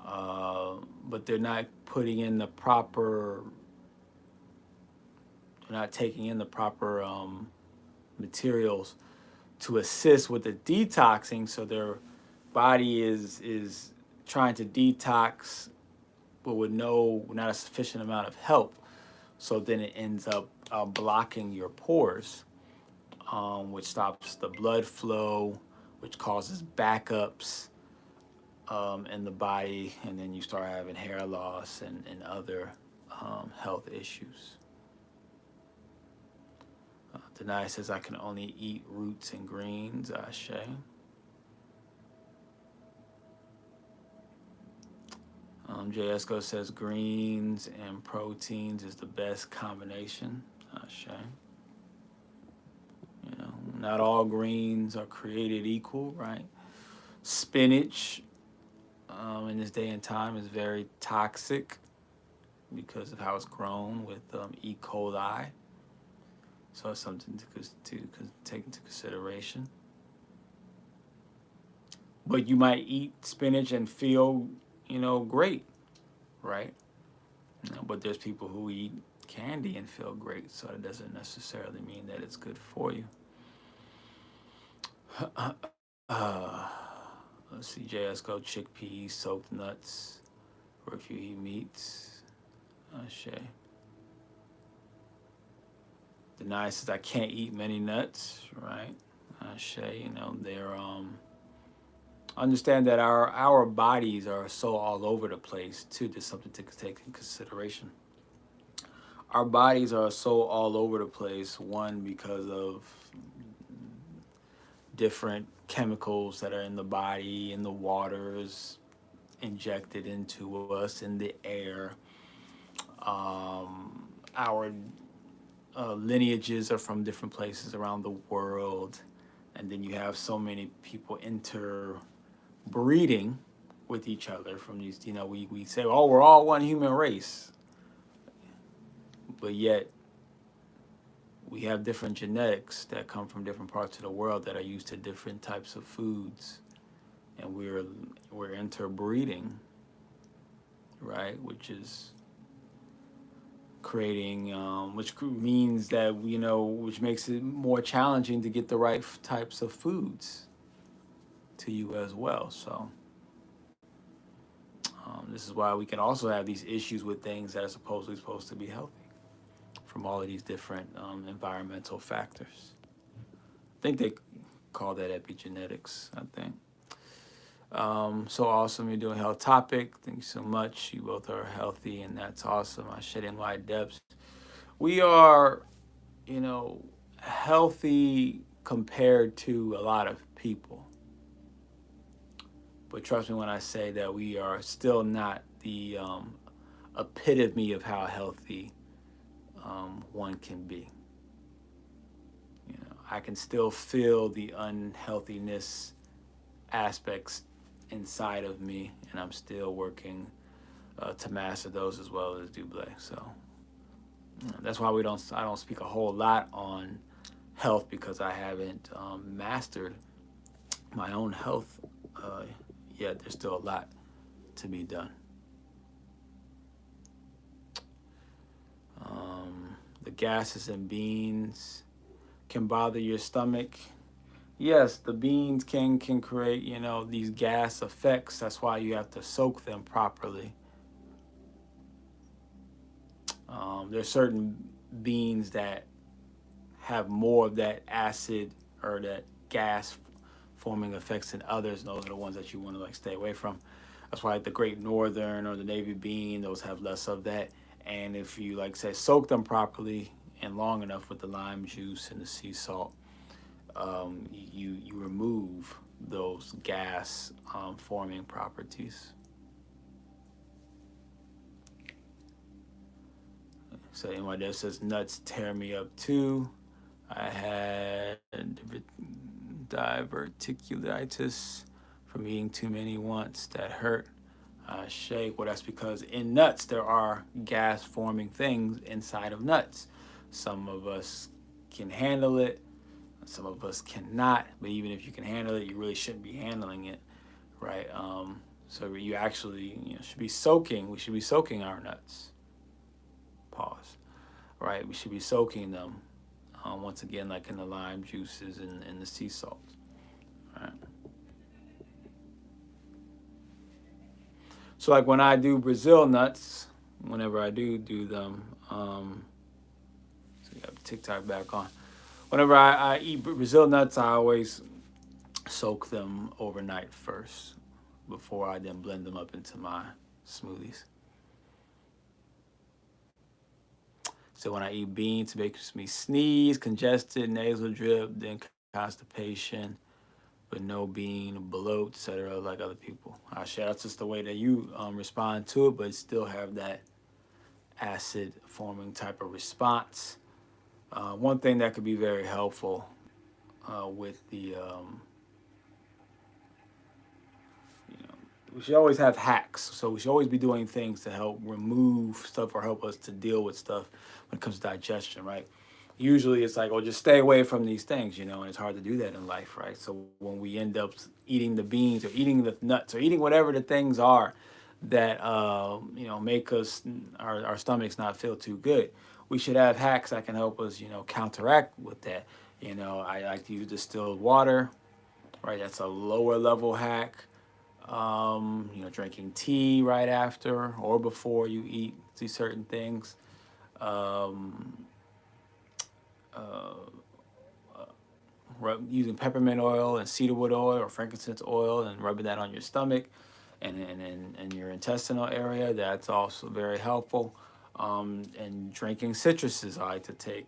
Speaker 2: but they're not putting in the proper, they're not taking in the proper materials to assist with the detoxing. So their body is trying to detox, but with not a sufficient amount of help. So then it ends up blocking your pores, which stops the blood flow, which causes backups in the body, and then you start having hair loss and other health issues. Denai says, I can only eat roots and greens. Ashe. JSCO says, greens and proteins is the best combination. Ashe. Not all greens are created equal, right? Spinach in this day and time is very toxic because of how it's grown with E. coli. So it's something to take into consideration. But you might eat spinach and feel, great, right? But there's people who eat candy and feel great, so it doesn't necessarily mean that it's good for you. Let's see, JSCO, chickpeas, soaked nuts, or if you eat meats. Ashe. Denai says, I can't eat many nuts, right? Ashe, they're understand that our bodies are so all over the place too. There's something to take in consideration. Our bodies are so all over the place, one, because of different chemicals that are in the body, in the waters, injected into us, in the air. Our lineages are from different places around the world. And then you have so many people interbreeding with each other from these, we say, oh, we're all one human race. But yet we have different genetics that come from different parts of the world that are used to different types of foods. And we're interbreeding, right? Which is creating, which means that, which makes it more challenging to get the right types of foods to you as well. So this is why we can also have these issues with things that are supposedly supposed to be healthy from all of these different environmental factors. I think they call that epigenetics, I think. So awesome. You're doing Health Topic. Thank you so much. You both are healthy, and that's awesome. I shed in wide depths. We are, healthy compared to a lot of people. But trust me when I say that we are still not the epitome of how healthy one can be. You know, I can still feel the unhealthiness aspects inside of me, and I'm still working to master those as well as Duüblé. So that's why I don't speak a whole lot on health, because I haven't mastered my own health yet. There's still a lot to be done. The gases in beans can bother your stomach. Yes, the beans can create, you know, these gas effects. That's why you have to soak them properly. There's certain beans that have more of that acid or that gas forming effects than others, and those are the ones that you want to like stay away from. That's why like the Great Northern or the Navy bean, those have less of that. And if you like say soak them properly and long enough with the lime juice and the sea salt, you remove those gas forming properties. So anyway, that says nuts tear me up too. I had diverticulitis from eating too many once. That hurt. Shake. Well, that's because in nuts there are gas forming things inside of nuts. Some of us can handle it, some of us cannot. But even if you can handle it, you really shouldn't be handling it, right? So you actually should be soaking. We should be soaking our nuts. Pause. Right? We should be soaking them. Once again, like in the lime juices and the sea salt. Right? So like when I do Brazil nuts, whenever I do them, so you have TikTok back on. Whenever I eat Brazil nuts, I always soak them overnight first before I then blend them up into my smoothies. So when I eat beans, it makes me sneeze, congested, nasal drip, then constipation, but no bean, bloat, etc. like other people. I share that's just the way that you respond to it, but still have that acid forming type of response. One thing that could be very helpful with the we should always have hacks. So we should always be doing things to help remove stuff or help us to deal with stuff when it comes to digestion, right? Usually it's like, oh, just stay away from these things, and it's hard to do that in life, right? So when we end up eating the beans or eating the nuts or eating whatever the things are that, make us, our stomachs not feel too good, we should have hacks that can help us, counteract with that. I like to use distilled water, right? That's a lower level hack. Drinking tea right after or before you eat these certain things. Using peppermint oil and cedarwood oil or frankincense oil and rubbing that on your stomach and your intestinal area. That's also very helpful. And drinking citruses. I like to take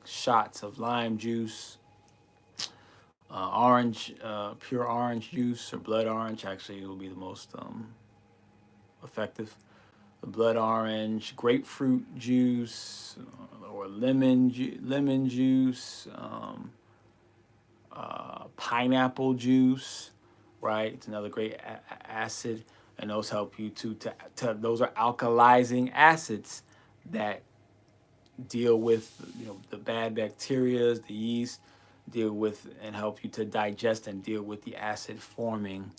Speaker 2: shots of lime juice, orange, pure orange juice or blood orange. Actually, it will be the most effective. The blood orange, grapefruit juice, or lemon juice, pineapple juice. Right, it's another great acid, and those help you to those are alkalizing acids that deal with the bad bacteria, the yeast, deal with and help you to digest and deal with the acid forming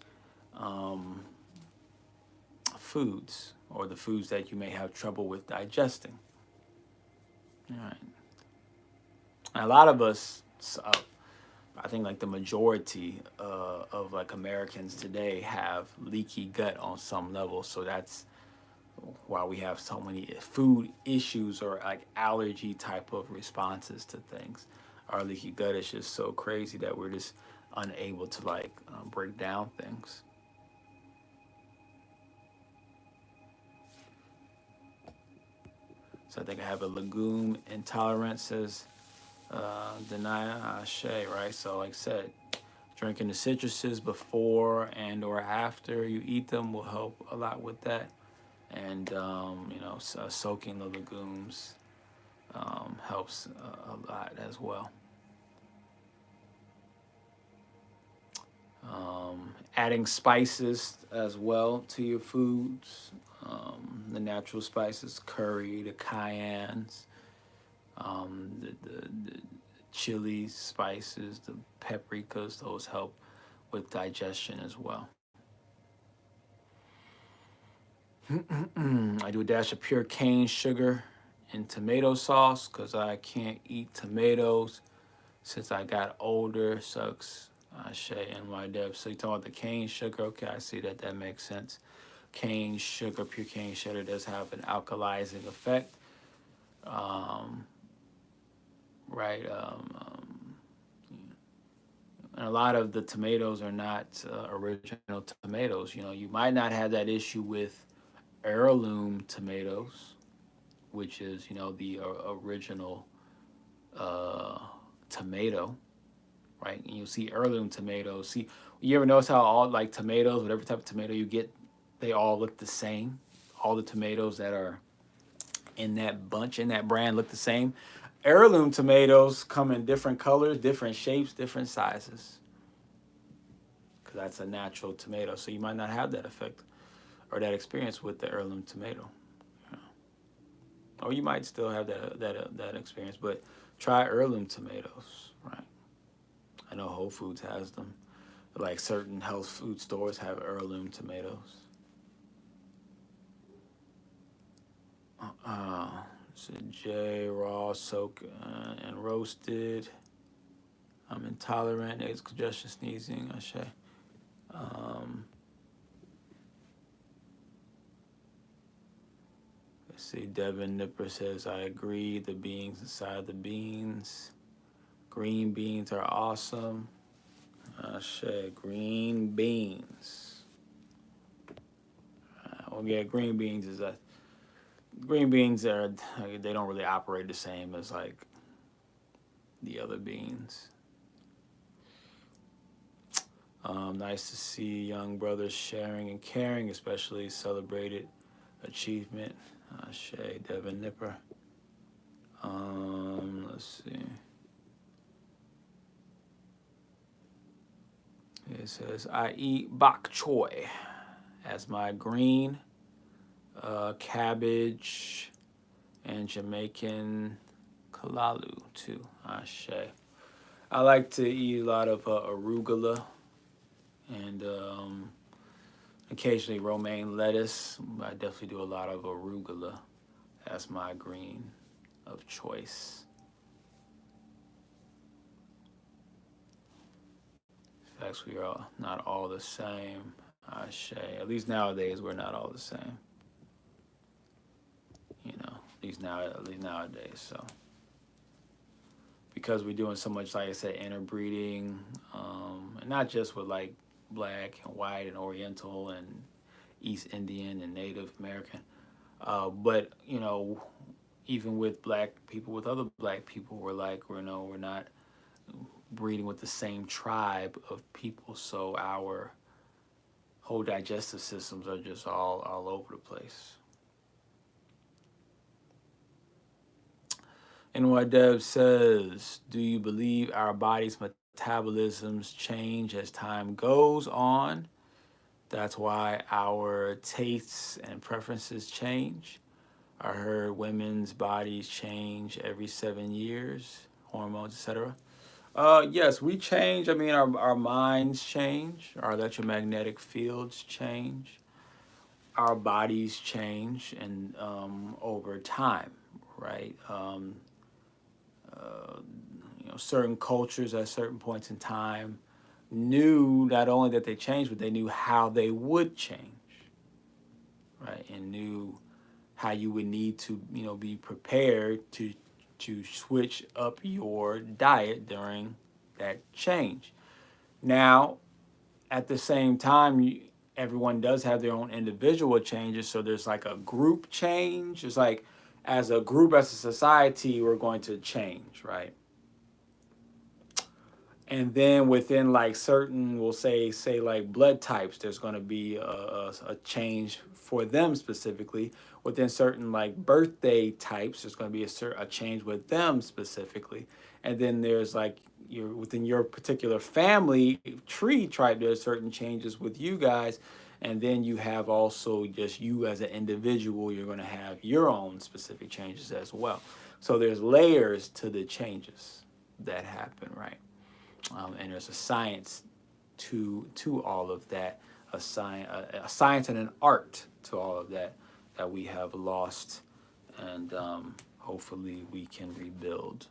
Speaker 2: foods or the foods that you may have trouble with digesting. All right. And a lot of us, I think like the majority of like Americans today have leaky gut on some level. So that's why we have so many food issues or like allergy type of responses to things. Our leaky gut is just so crazy that we're just unable to like break down things. So I think I have a legume intolerance, says Denia Ashe, right? So like I said, Drinking the citruses before and or after you eat them will help a lot with that. And soaking the legumes helps a lot as well. Adding spices as well to your foods, the natural spices, curry, the cayennes, the chili spices, the paprikas, those help with digestion as well. I do a dash of pure cane sugar in tomato sauce because I can't eat tomatoes since I got older. Sucks. Shay and my Deb. So you talking about the cane sugar? Okay, I see that. That makes sense. Cane sugar, pure cane sugar, does have an alkalizing effect. Right. And a lot of the tomatoes are not original tomatoes. You might not have that issue with heirloom tomatoes, which is the original tomato, right? And you'll see heirloom tomatoes. See, you ever notice how all like tomatoes, whatever type of tomato you get, they all look the same. All the tomatoes that are in that bunch, in that brand, look the same. Heirloom tomatoes come in different colors, different shapes, different sizes, because that's a natural tomato. So you might not have that effect or that experience with the heirloom tomato. Or you might still have that experience, but try heirloom tomatoes, right? I know Whole Foods has them. Like certain health food stores have heirloom tomatoes. So J, raw, soak, and roasted. I'm intolerant. It's congestion, sneezing. I say. Let's see. Devin Nipper says, I agree. The beans inside the beans. Green beans are awesome. I say green beans. Green beans is a. Green beans they don't really operate the same as like the other beans. Nice to see young brothers sharing and caring, especially celebrated achievement. Shay, Devin Nipper. Let's see. It says, I eat bok choy as my green, cabbage, and Jamaican kalalu too. Ashe. I like to eat a lot of arugula and occasionally romaine lettuce. I definitely do a lot of arugula as my green of choice. Facts, we are not all the same. Ashe. At least nowadays, we're not all the same. At least nowadays. So, because we're doing so much, like I said, interbreeding, and not just with like black and white and Oriental and East Indian and Native American, but even with black people, with other black people, we're not breeding with the same tribe of people, so our whole digestive systems are just all over the place. And what Deb says, do you believe our body's metabolisms change as time goes on? That's why our tastes and preferences change. I heard women's bodies change every 7 years, hormones, etc. Yes, we change. I mean, our minds change. Our electromagnetic fields change. Our bodies change, and over time, right? Certain cultures at certain points in time knew not only that they changed, but they knew how they would change, right? And knew how you would need to, be prepared to switch up your diet during that change. Now, at the same time, everyone does have their own individual changes. So there's like a group change. It's like as a group, as a society, we're going to change, right? And then within like certain, we'll say like blood types, there's going to be a change for them specifically. Within certain like birthday types, there's going to be a change with them specifically. And then there's like within your particular family tree type, there's certain changes with you guys. And then you have also just you as an individual, you're going to have your own specific changes as well. So there's layers to the changes that happen, right? And there's a science to all of that, a science and an art to all of that that we have lost, and hopefully we can rebuild.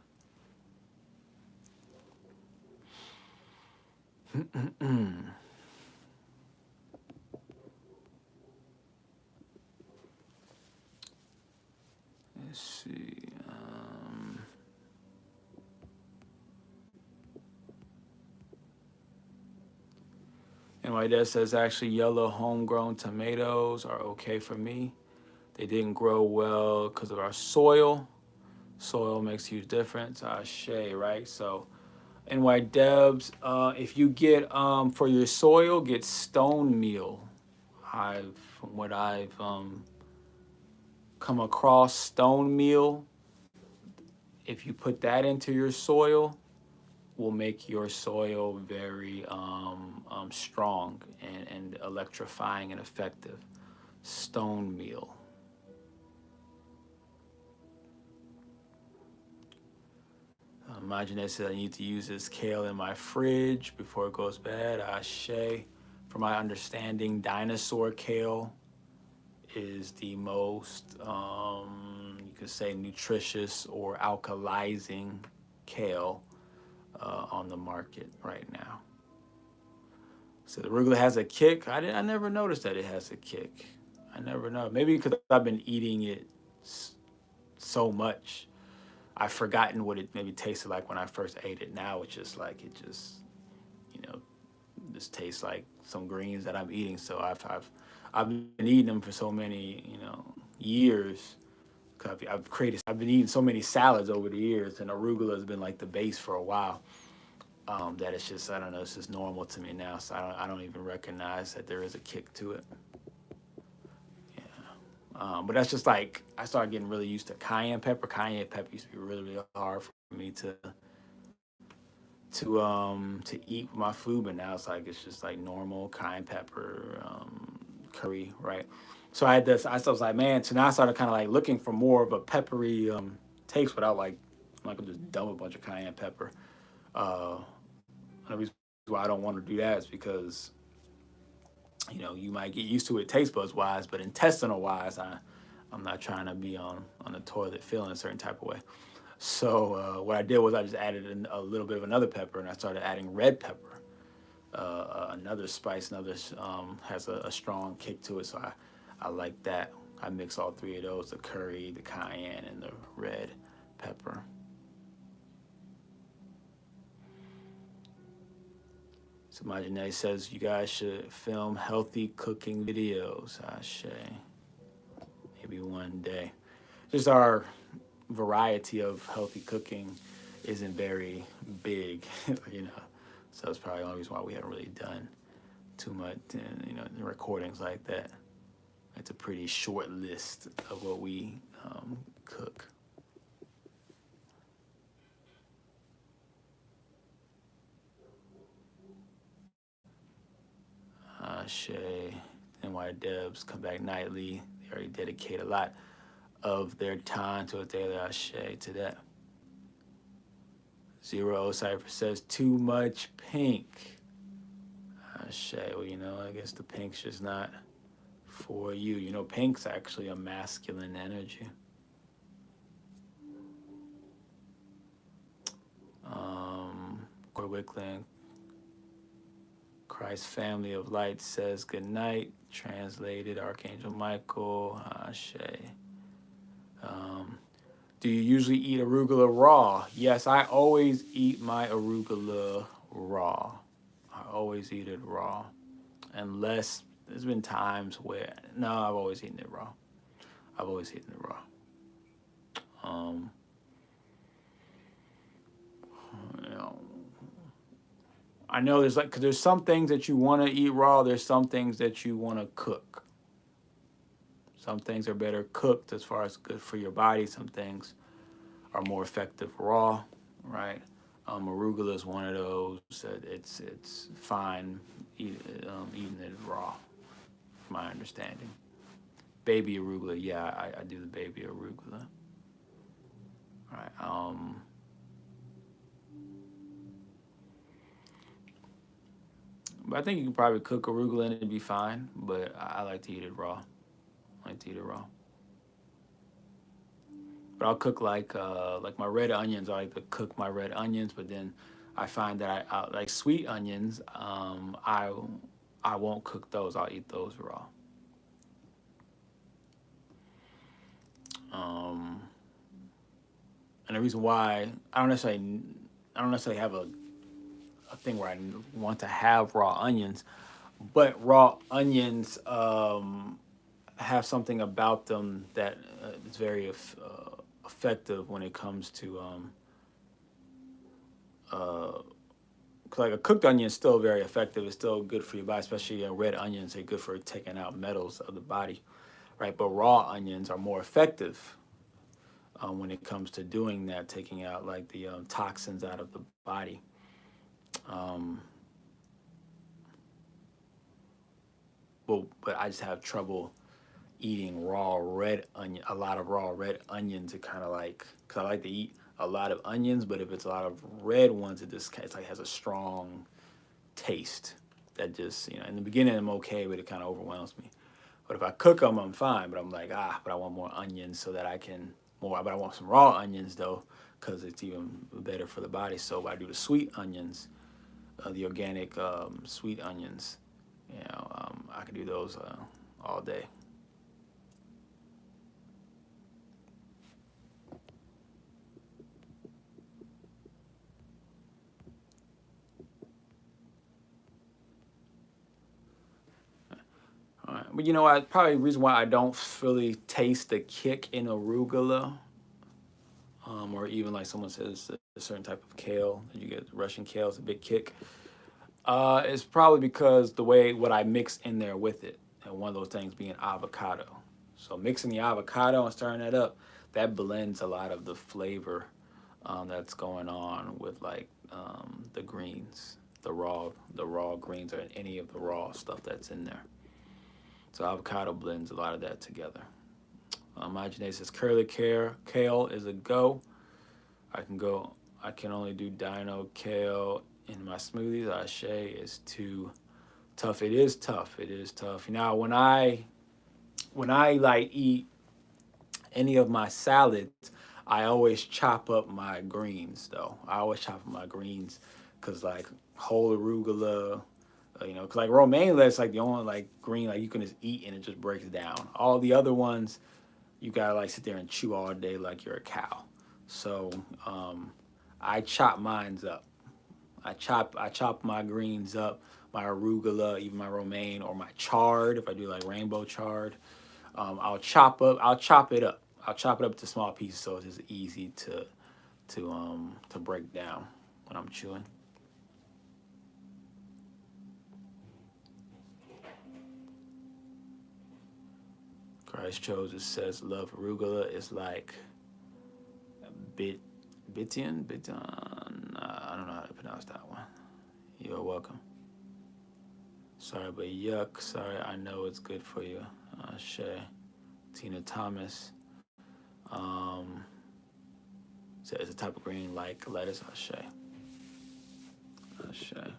Speaker 2: Let's see. And my dad says actually yellow homegrown tomatoes are okay for me. They didn't grow well because of our soil. Soil makes a huge difference. Shay, right? So, NY Debs, if you get for your soil, get stone meal. From what I've come across, stone meal, if you put that into your soil, will make your soil very strong and electrifying and effective. Stone meal. Imagine said I need to use this kale in my fridge before it goes bad. Ashe. From my understanding, dinosaur kale is the most, you could say, nutritious or alkalizing kale on the market right now. So the arugula has a kick. I never noticed that it has a kick. I never know. Maybe because I've been eating it so much, I've forgotten what it maybe tasted like when I first ate it. Now it's just like you know, just tastes like some greens that I'm eating. So I've been eating them for so many years. I've been eating so many salads over the years, and arugula has been like the base for a while. That it's just, I don't know, it's just normal to me now. So I don't even recognize that there is a kick to it. Yeah. But that's just like I started getting really used to cayenne pepper. Cayenne pepper used to be really, really hard for me to eat my food, but now it's just like normal cayenne pepper, curry, right? So I had this. I was like, man. So now I started kind of like looking for more of a peppery taste without like I'm just dump a bunch of cayenne pepper. Uh, the reason why I don't want to do that is because you might get used to it taste buds wise, but intestinal wise, I'm not trying to be on the toilet feeling a certain type of way. So what I did was I just added a little bit of another pepper, and I started adding red pepper, another spice, has a strong kick to it. So I like that. I mix all three of those: the curry, the cayenne, and the red pepper. So my Janae says you guys should film healthy cooking videos. Ashe. Maybe one day. Just our variety of healthy cooking isn't very big, So it's probably the only reason why we haven't really done too much, recordings like that. It's a pretty short list of what we cook. Shay, NY Debs come back nightly. They already dedicate a lot of their time to a daily Ashe to that. Zero Cypher says too much pink. Ashe, well, I guess the pink's just not for you. Pink's actually a masculine energy. Corey Wickland, Christ Family of Light says good night. Translated, Archangel Michael, Ashe. Do you usually eat arugula raw? Yes, I always eat my arugula raw. I always eat it raw. Unless there's been times where, no, I've always eaten it raw. I've always eaten it raw. You know, I know there's like, cause there's some things that you want to eat raw. There's some things that you want to cook. Some things are better cooked as far as good for your body. Some things are more effective raw, right? Arugula is one of those that it's fine eating it raw, from my understanding. Baby arugula, yeah, I do the baby arugula. All right. But I think you can probably cook arugula and it'd be fine. But I like to eat it raw. I like to eat it raw. But I'll cook like my red onions. I like to cook my red onions, but then I find that I like sweet onions. I won't cook those. I'll eat those raw. Um, and the reason why I don't necessarily have a thing where I want to have raw onions, but raw onions have something about them that is very effective when it comes to like a cooked onion is still very effective. It's still good for your body, especially red onions. They're good for taking out metals of the body, right? But raw onions are more effective when it comes to doing that, taking out like the toxins out of the body. Um, but I just have trouble eating raw red onion, a lot of raw red onions. To kind of like, cause I like to eat a lot of onions, but if it's a lot of red ones, it's like has a strong taste that just, in the beginning I'm okay, but it kind of overwhelms me. But if I cook them, I'm fine. But I'm like, but I want more onions so that I can more. But I want some raw onions though, because it's even better for the body. So I do the sweet onions, the organic sweet onions. I can do those all day. All right. But probably the reason why I don't really taste the kick in arugula, or even like someone says a certain type of kale that you get, Russian kale is a big kick. It's probably because what I mix in there with it, and one of those things being avocado. So mixing the avocado and stirring that up, that blends a lot of the flavor that's going on with like the greens, the raw greens, or any of the raw stuff that's in there. So avocado blends a lot of that together. My Janae says curly kale is a go. I can only do dino kale in my smoothies. Ashe is too tough. It is tough. It is tough. Now when I like eat any of my salads, I always chop up my greens though. I always chop up my greens because like whole arugula, cause like romaine lettuce, like the only like green like you can just eat and it just breaks down. All the other ones, you gotta like sit there and chew all day like you're a cow. So I chop mines up. I chop my greens up, my arugula, even my romaine or my chard. If I do like rainbow chard, I'll chop it up. I'll chop it up to small pieces so it's just easy to break down when I'm chewing. Christ chose it says love arugula is like bitian. I don't know how to pronounce that one. You're welcome. Sorry, but yuck. Sorry, I know it's good for you. Shay, Tina Thomas. So it's a type of green like lettuce. Shay. Shay.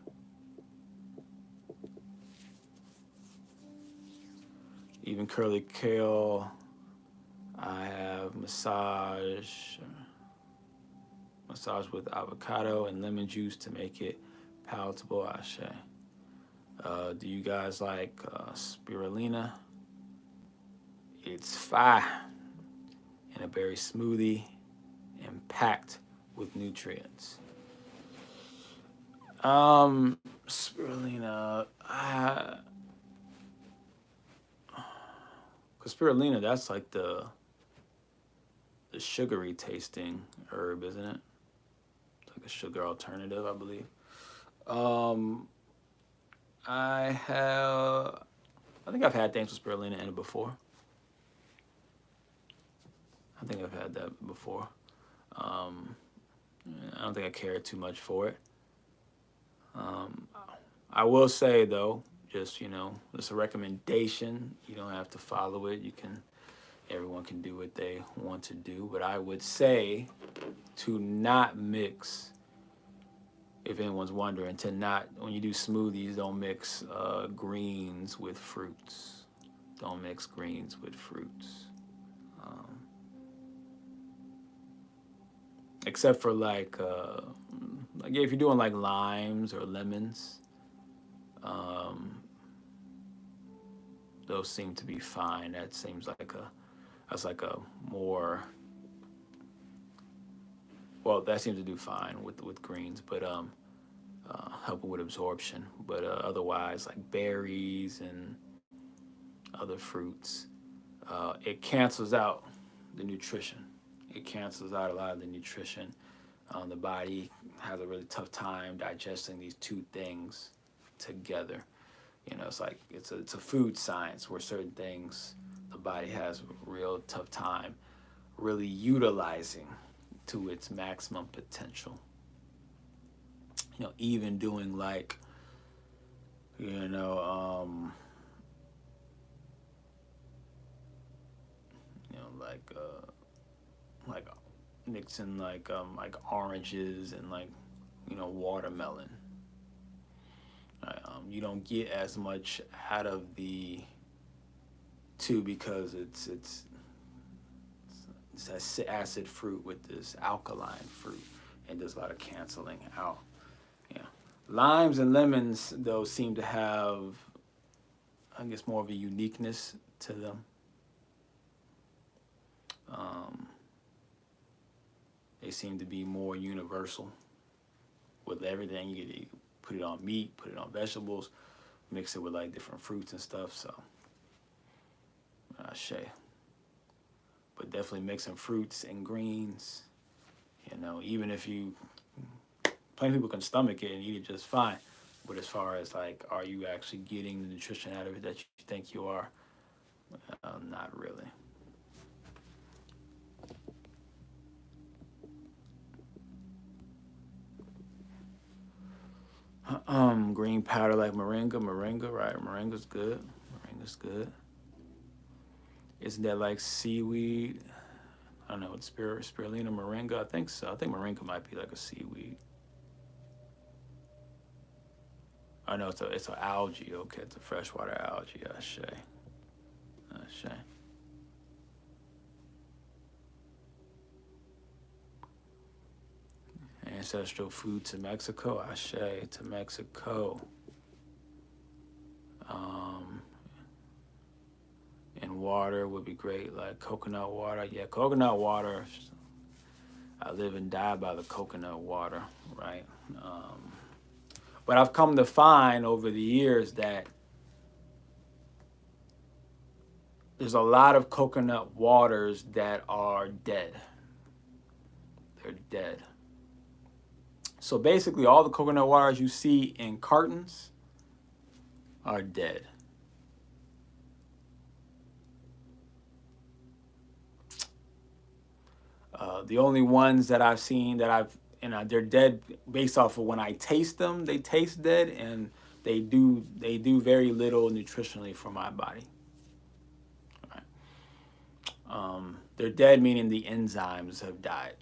Speaker 2: Even curly kale. I have massage with avocado and lemon juice to make it palatable. Ashe. Do you guys like spirulina? It's fire in a berry smoothie and packed with nutrients. Spirulina. Cause spirulina, that's like the sugary tasting herb, isn't it? It's like a sugar alternative, I believe. I think I've had things with spirulina in it before. I think I've had that before. I don't think I cared too much for it. I will say though, just it's a recommendation. You don't have to follow it. Everyone can do what they want to do, but I would say to not mix. If anyone's wondering, when you do smoothies, don't mix greens with fruits. Don't mix greens with fruits. Except for like if you're doing like limes or lemons, those seem to be fine. That's like a more, well, that seems to do fine with greens, but helping with absorption. But otherwise, like berries and other fruits, it cancels out the nutrition. It cancels out a lot of the nutrition. The body has a really tough time digesting these two things together. It's like it's a food science where certain things the body has a real tough time really utilizing to its maximum potential. Even doing like, like mixing like oranges and like watermelon. You don't get as much out of the two because it's acid fruit with this alkaline fruit, and there's a lot of canceling out. Limes and lemons though seem to have, I guess, more of a uniqueness to them. They seem to be more universal with everything. You put it on meat, put it on vegetables, mix it with like different fruits and stuff. So, but definitely mixing fruits and greens. Even if plenty of people can stomach it and eat it just fine. But as far as like, are you actually getting the nutrition out of it that you think you are? Not really. Green powder like moringa, right? Moringa's good. Isn't that like seaweed? I don't know. It's spirulina, moringa. I think so. I think moringa might be like a seaweed. I know it's an algae. Okay, it's a freshwater algae. Ashe. Ancestral food to Mexico. Ashe to Mexico. And water would be great, like coconut water. Yeah, coconut water. I live and die by the coconut water, right? But I've come to find over the years that there's a lot of coconut waters that are dead. They're dead. So basically, all the coconut waters you see in cartons are dead. The only ones that I've seen they're dead based off of when I taste them. They taste dead, and they do very little nutritionally for my body. Right. They're dead meaning the enzymes have died.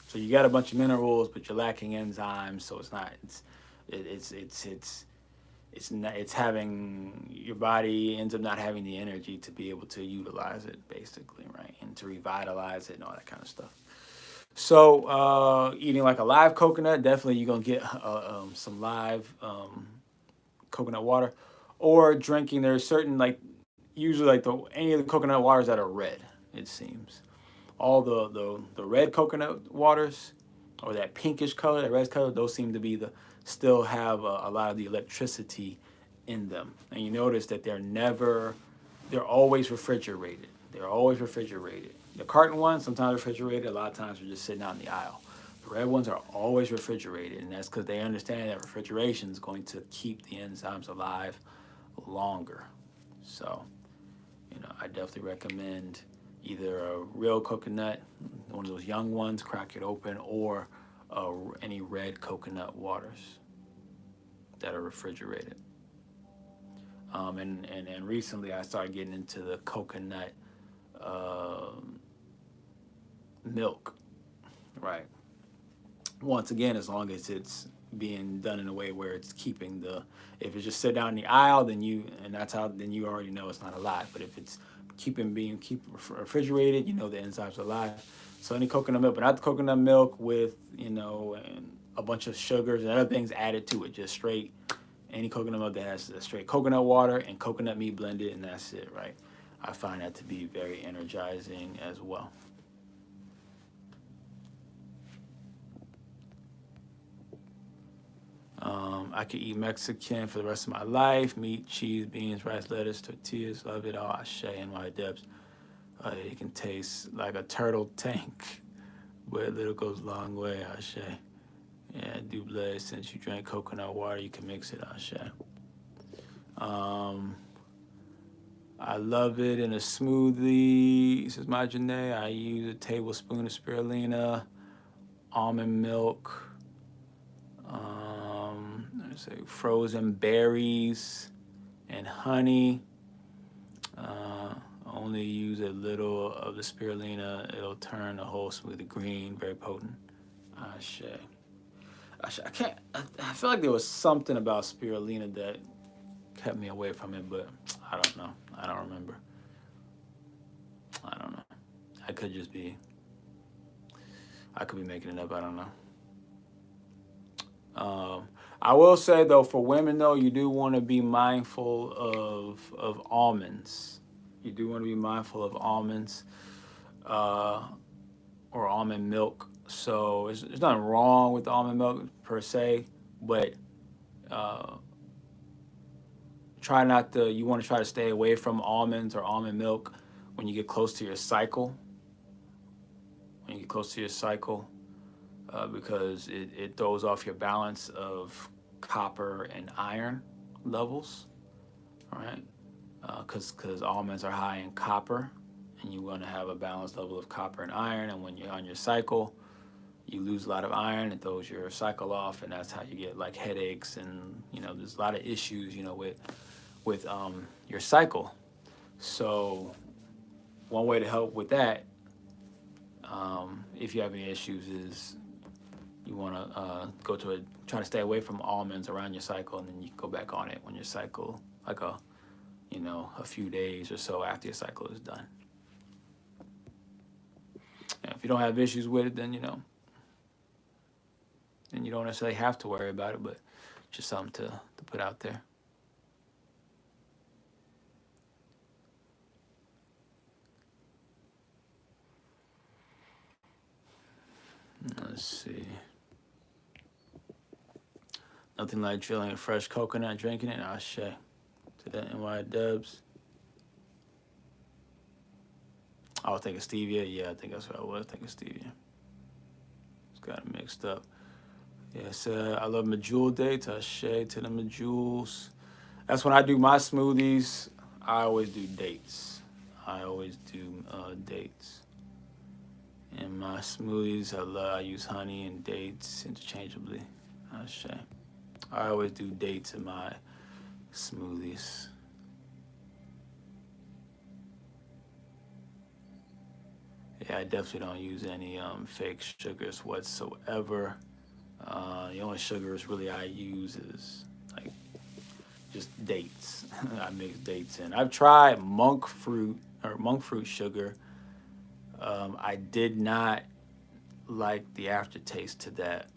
Speaker 2: So you got a bunch of minerals, but you're lacking enzymes. So it's having, your body ends up not having the energy to be able to utilize it, basically, right? And to revitalize it and all that kind of stuff. So eating like a live coconut, definitely you're going to get some live coconut water. Or drinking, there's certain, like, usually like any of the coconut waters that are red, it seems. All the red coconut waters, or that pinkish color, that red color, those seem to be still have a lot of the electricity in them. And you notice that they're always refrigerated. The carton ones, sometimes refrigerated, a lot of times they're just sitting out in the aisle. The red ones are always refrigerated, and that's because they understand that refrigeration is going to keep the enzymes alive longer. So, I definitely recommend either a real coconut, one of those young ones, crack it open, or any red coconut waters that are refrigerated. And recently I started getting into the coconut milk, right? Once again, as long as it's being done in a way where it's keeping if it's just sit down in the aisle, then you already know it's not alive. But if it's keep refrigerated, the enzymes are alive. So any coconut milk, but not the coconut milk with and a bunch of sugars and other things added to it. Just straight any coconut milk that has straight coconut water and coconut meat blended, and that's it, right? I find that to be very energizing as well. I could eat Mexican for the rest of my life. Meat, cheese, beans, rice, lettuce, tortillas. Love it all. Ashe and my debs. It can taste like a turtle tank, but a little goes a long way. Ashe. Yeah, Duüblé, since you drink coconut water, you can mix it. Ashe. I love it in a smoothie. Says my Janae. I use a tablespoon of spirulina, almond milk. Let's say frozen berries and honey. Only use a little of the spirulina. It'll turn the whole smoothie green. Very potent. Ashe. I feel like there was something about spirulina that kept me away from it, but I don't know. I don't remember. I don't know. I could be making it up. I don't know. I will say though, for women though, you do want to be mindful of almonds. You do want to be mindful of almonds, or almond milk. So there's nothing wrong with almond milk per se, but you want to try to stay away from almonds or almond milk when you get close to your cycle. Because it throws off your balance of copper and iron levels, right? Because almonds are high in copper, and you want to have a balanced level of copper and iron. And when you're on your cycle, you lose a lot of iron. It throws your cycle off, and that's how you get like headaches and there's a lot of issues with your cycle. So one way to help with that, if you have any issues, is you want to try to stay away from almonds around your cycle, and then you can go back on it when your cycle, like a few days or so after your cycle is done. And if you don't have issues with it, then then you don't necessarily have to worry about it, but just something to put out there. Let's see. Nothing like drilling a fresh coconut and drinking it. Ashe. To the NY Dubs. I was thinking stevia. Yeah, I think that's what I was thinking, stevia. It's got it mixed up. Yes, I love medjool dates. Ashe to the medjools. That's when I do my smoothies. I always do dates. Dates. In my smoothies, I use honey and dates interchangeably. Ashe. I always do dates in my smoothies. Yeah, I definitely don't use any fake sugars whatsoever. The only sugars really I use is like just dates. I mix dates in. I've tried monk fruit sugar. I did not like the aftertaste to that.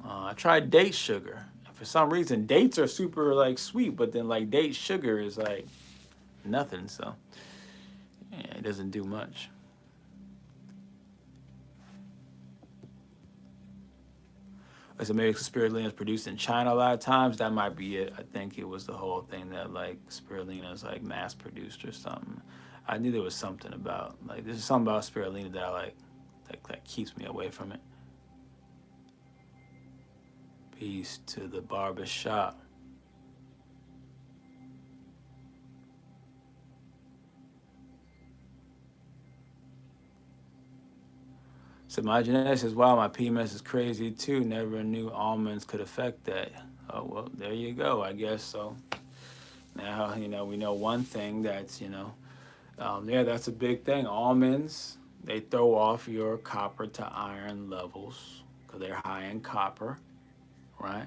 Speaker 2: I tried date sugar. For some reason, dates are super like sweet, but then like date sugar is like nothing. So yeah, it doesn't do much. So maybe spirulina is produced in China a lot of times. That might be it. I think it was the whole thing that like spirulina is like mass produced or something. I knew there was something about like there's something about spirulina that I like that keeps me away from it. Peace to the barber shop. So my genetic says, wow, my PMS is crazy too. Never knew almonds could affect that. Oh, well, there you go. I guess so. Now, we know one thing that's, that's a big thing. Almonds, they throw off your copper to iron levels because they're high in copper, right?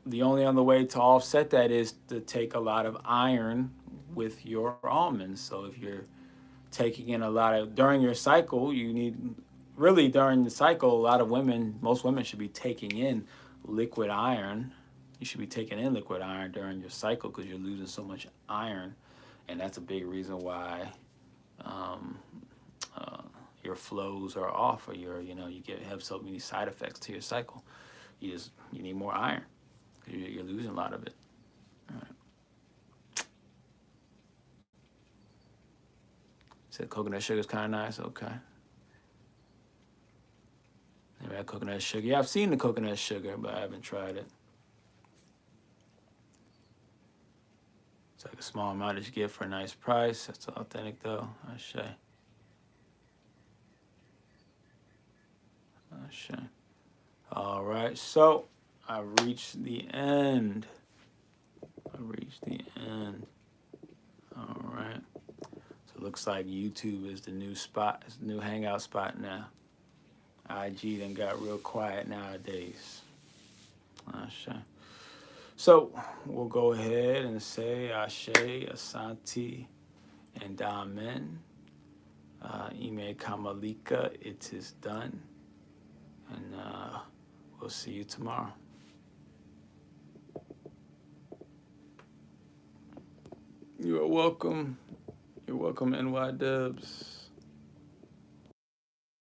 Speaker 2: The only other way to offset that is to take a lot of iron with your almonds. So if you're taking in a lot of, during your cycle, during the cycle, most women should be taking in liquid iron. You should be taking in liquid iron during your cycle because you're losing so much iron. And that's a big reason why your flows are off, or you have so many side effects to your cycle. You need more iron because you're losing a lot of it. All right. Said coconut sugar is kind of nice. Okay. Never had coconut sugar. Yeah, I've seen the coconut sugar, but I haven't tried it. It's like a small amount that you get for a nice price. That's authentic, though. Ashe. Ashe. All right, so I've reached the end. All right. So it looks like YouTube is the new spot. It's the new hangout spot now. IG done got real quiet nowadays. Ashe. So we'll go ahead and say Ashe, Asante, and Amen. Ime Kamalika, it is done. And we'll see you tomorrow. You're welcome. You're welcome, NY Dubs.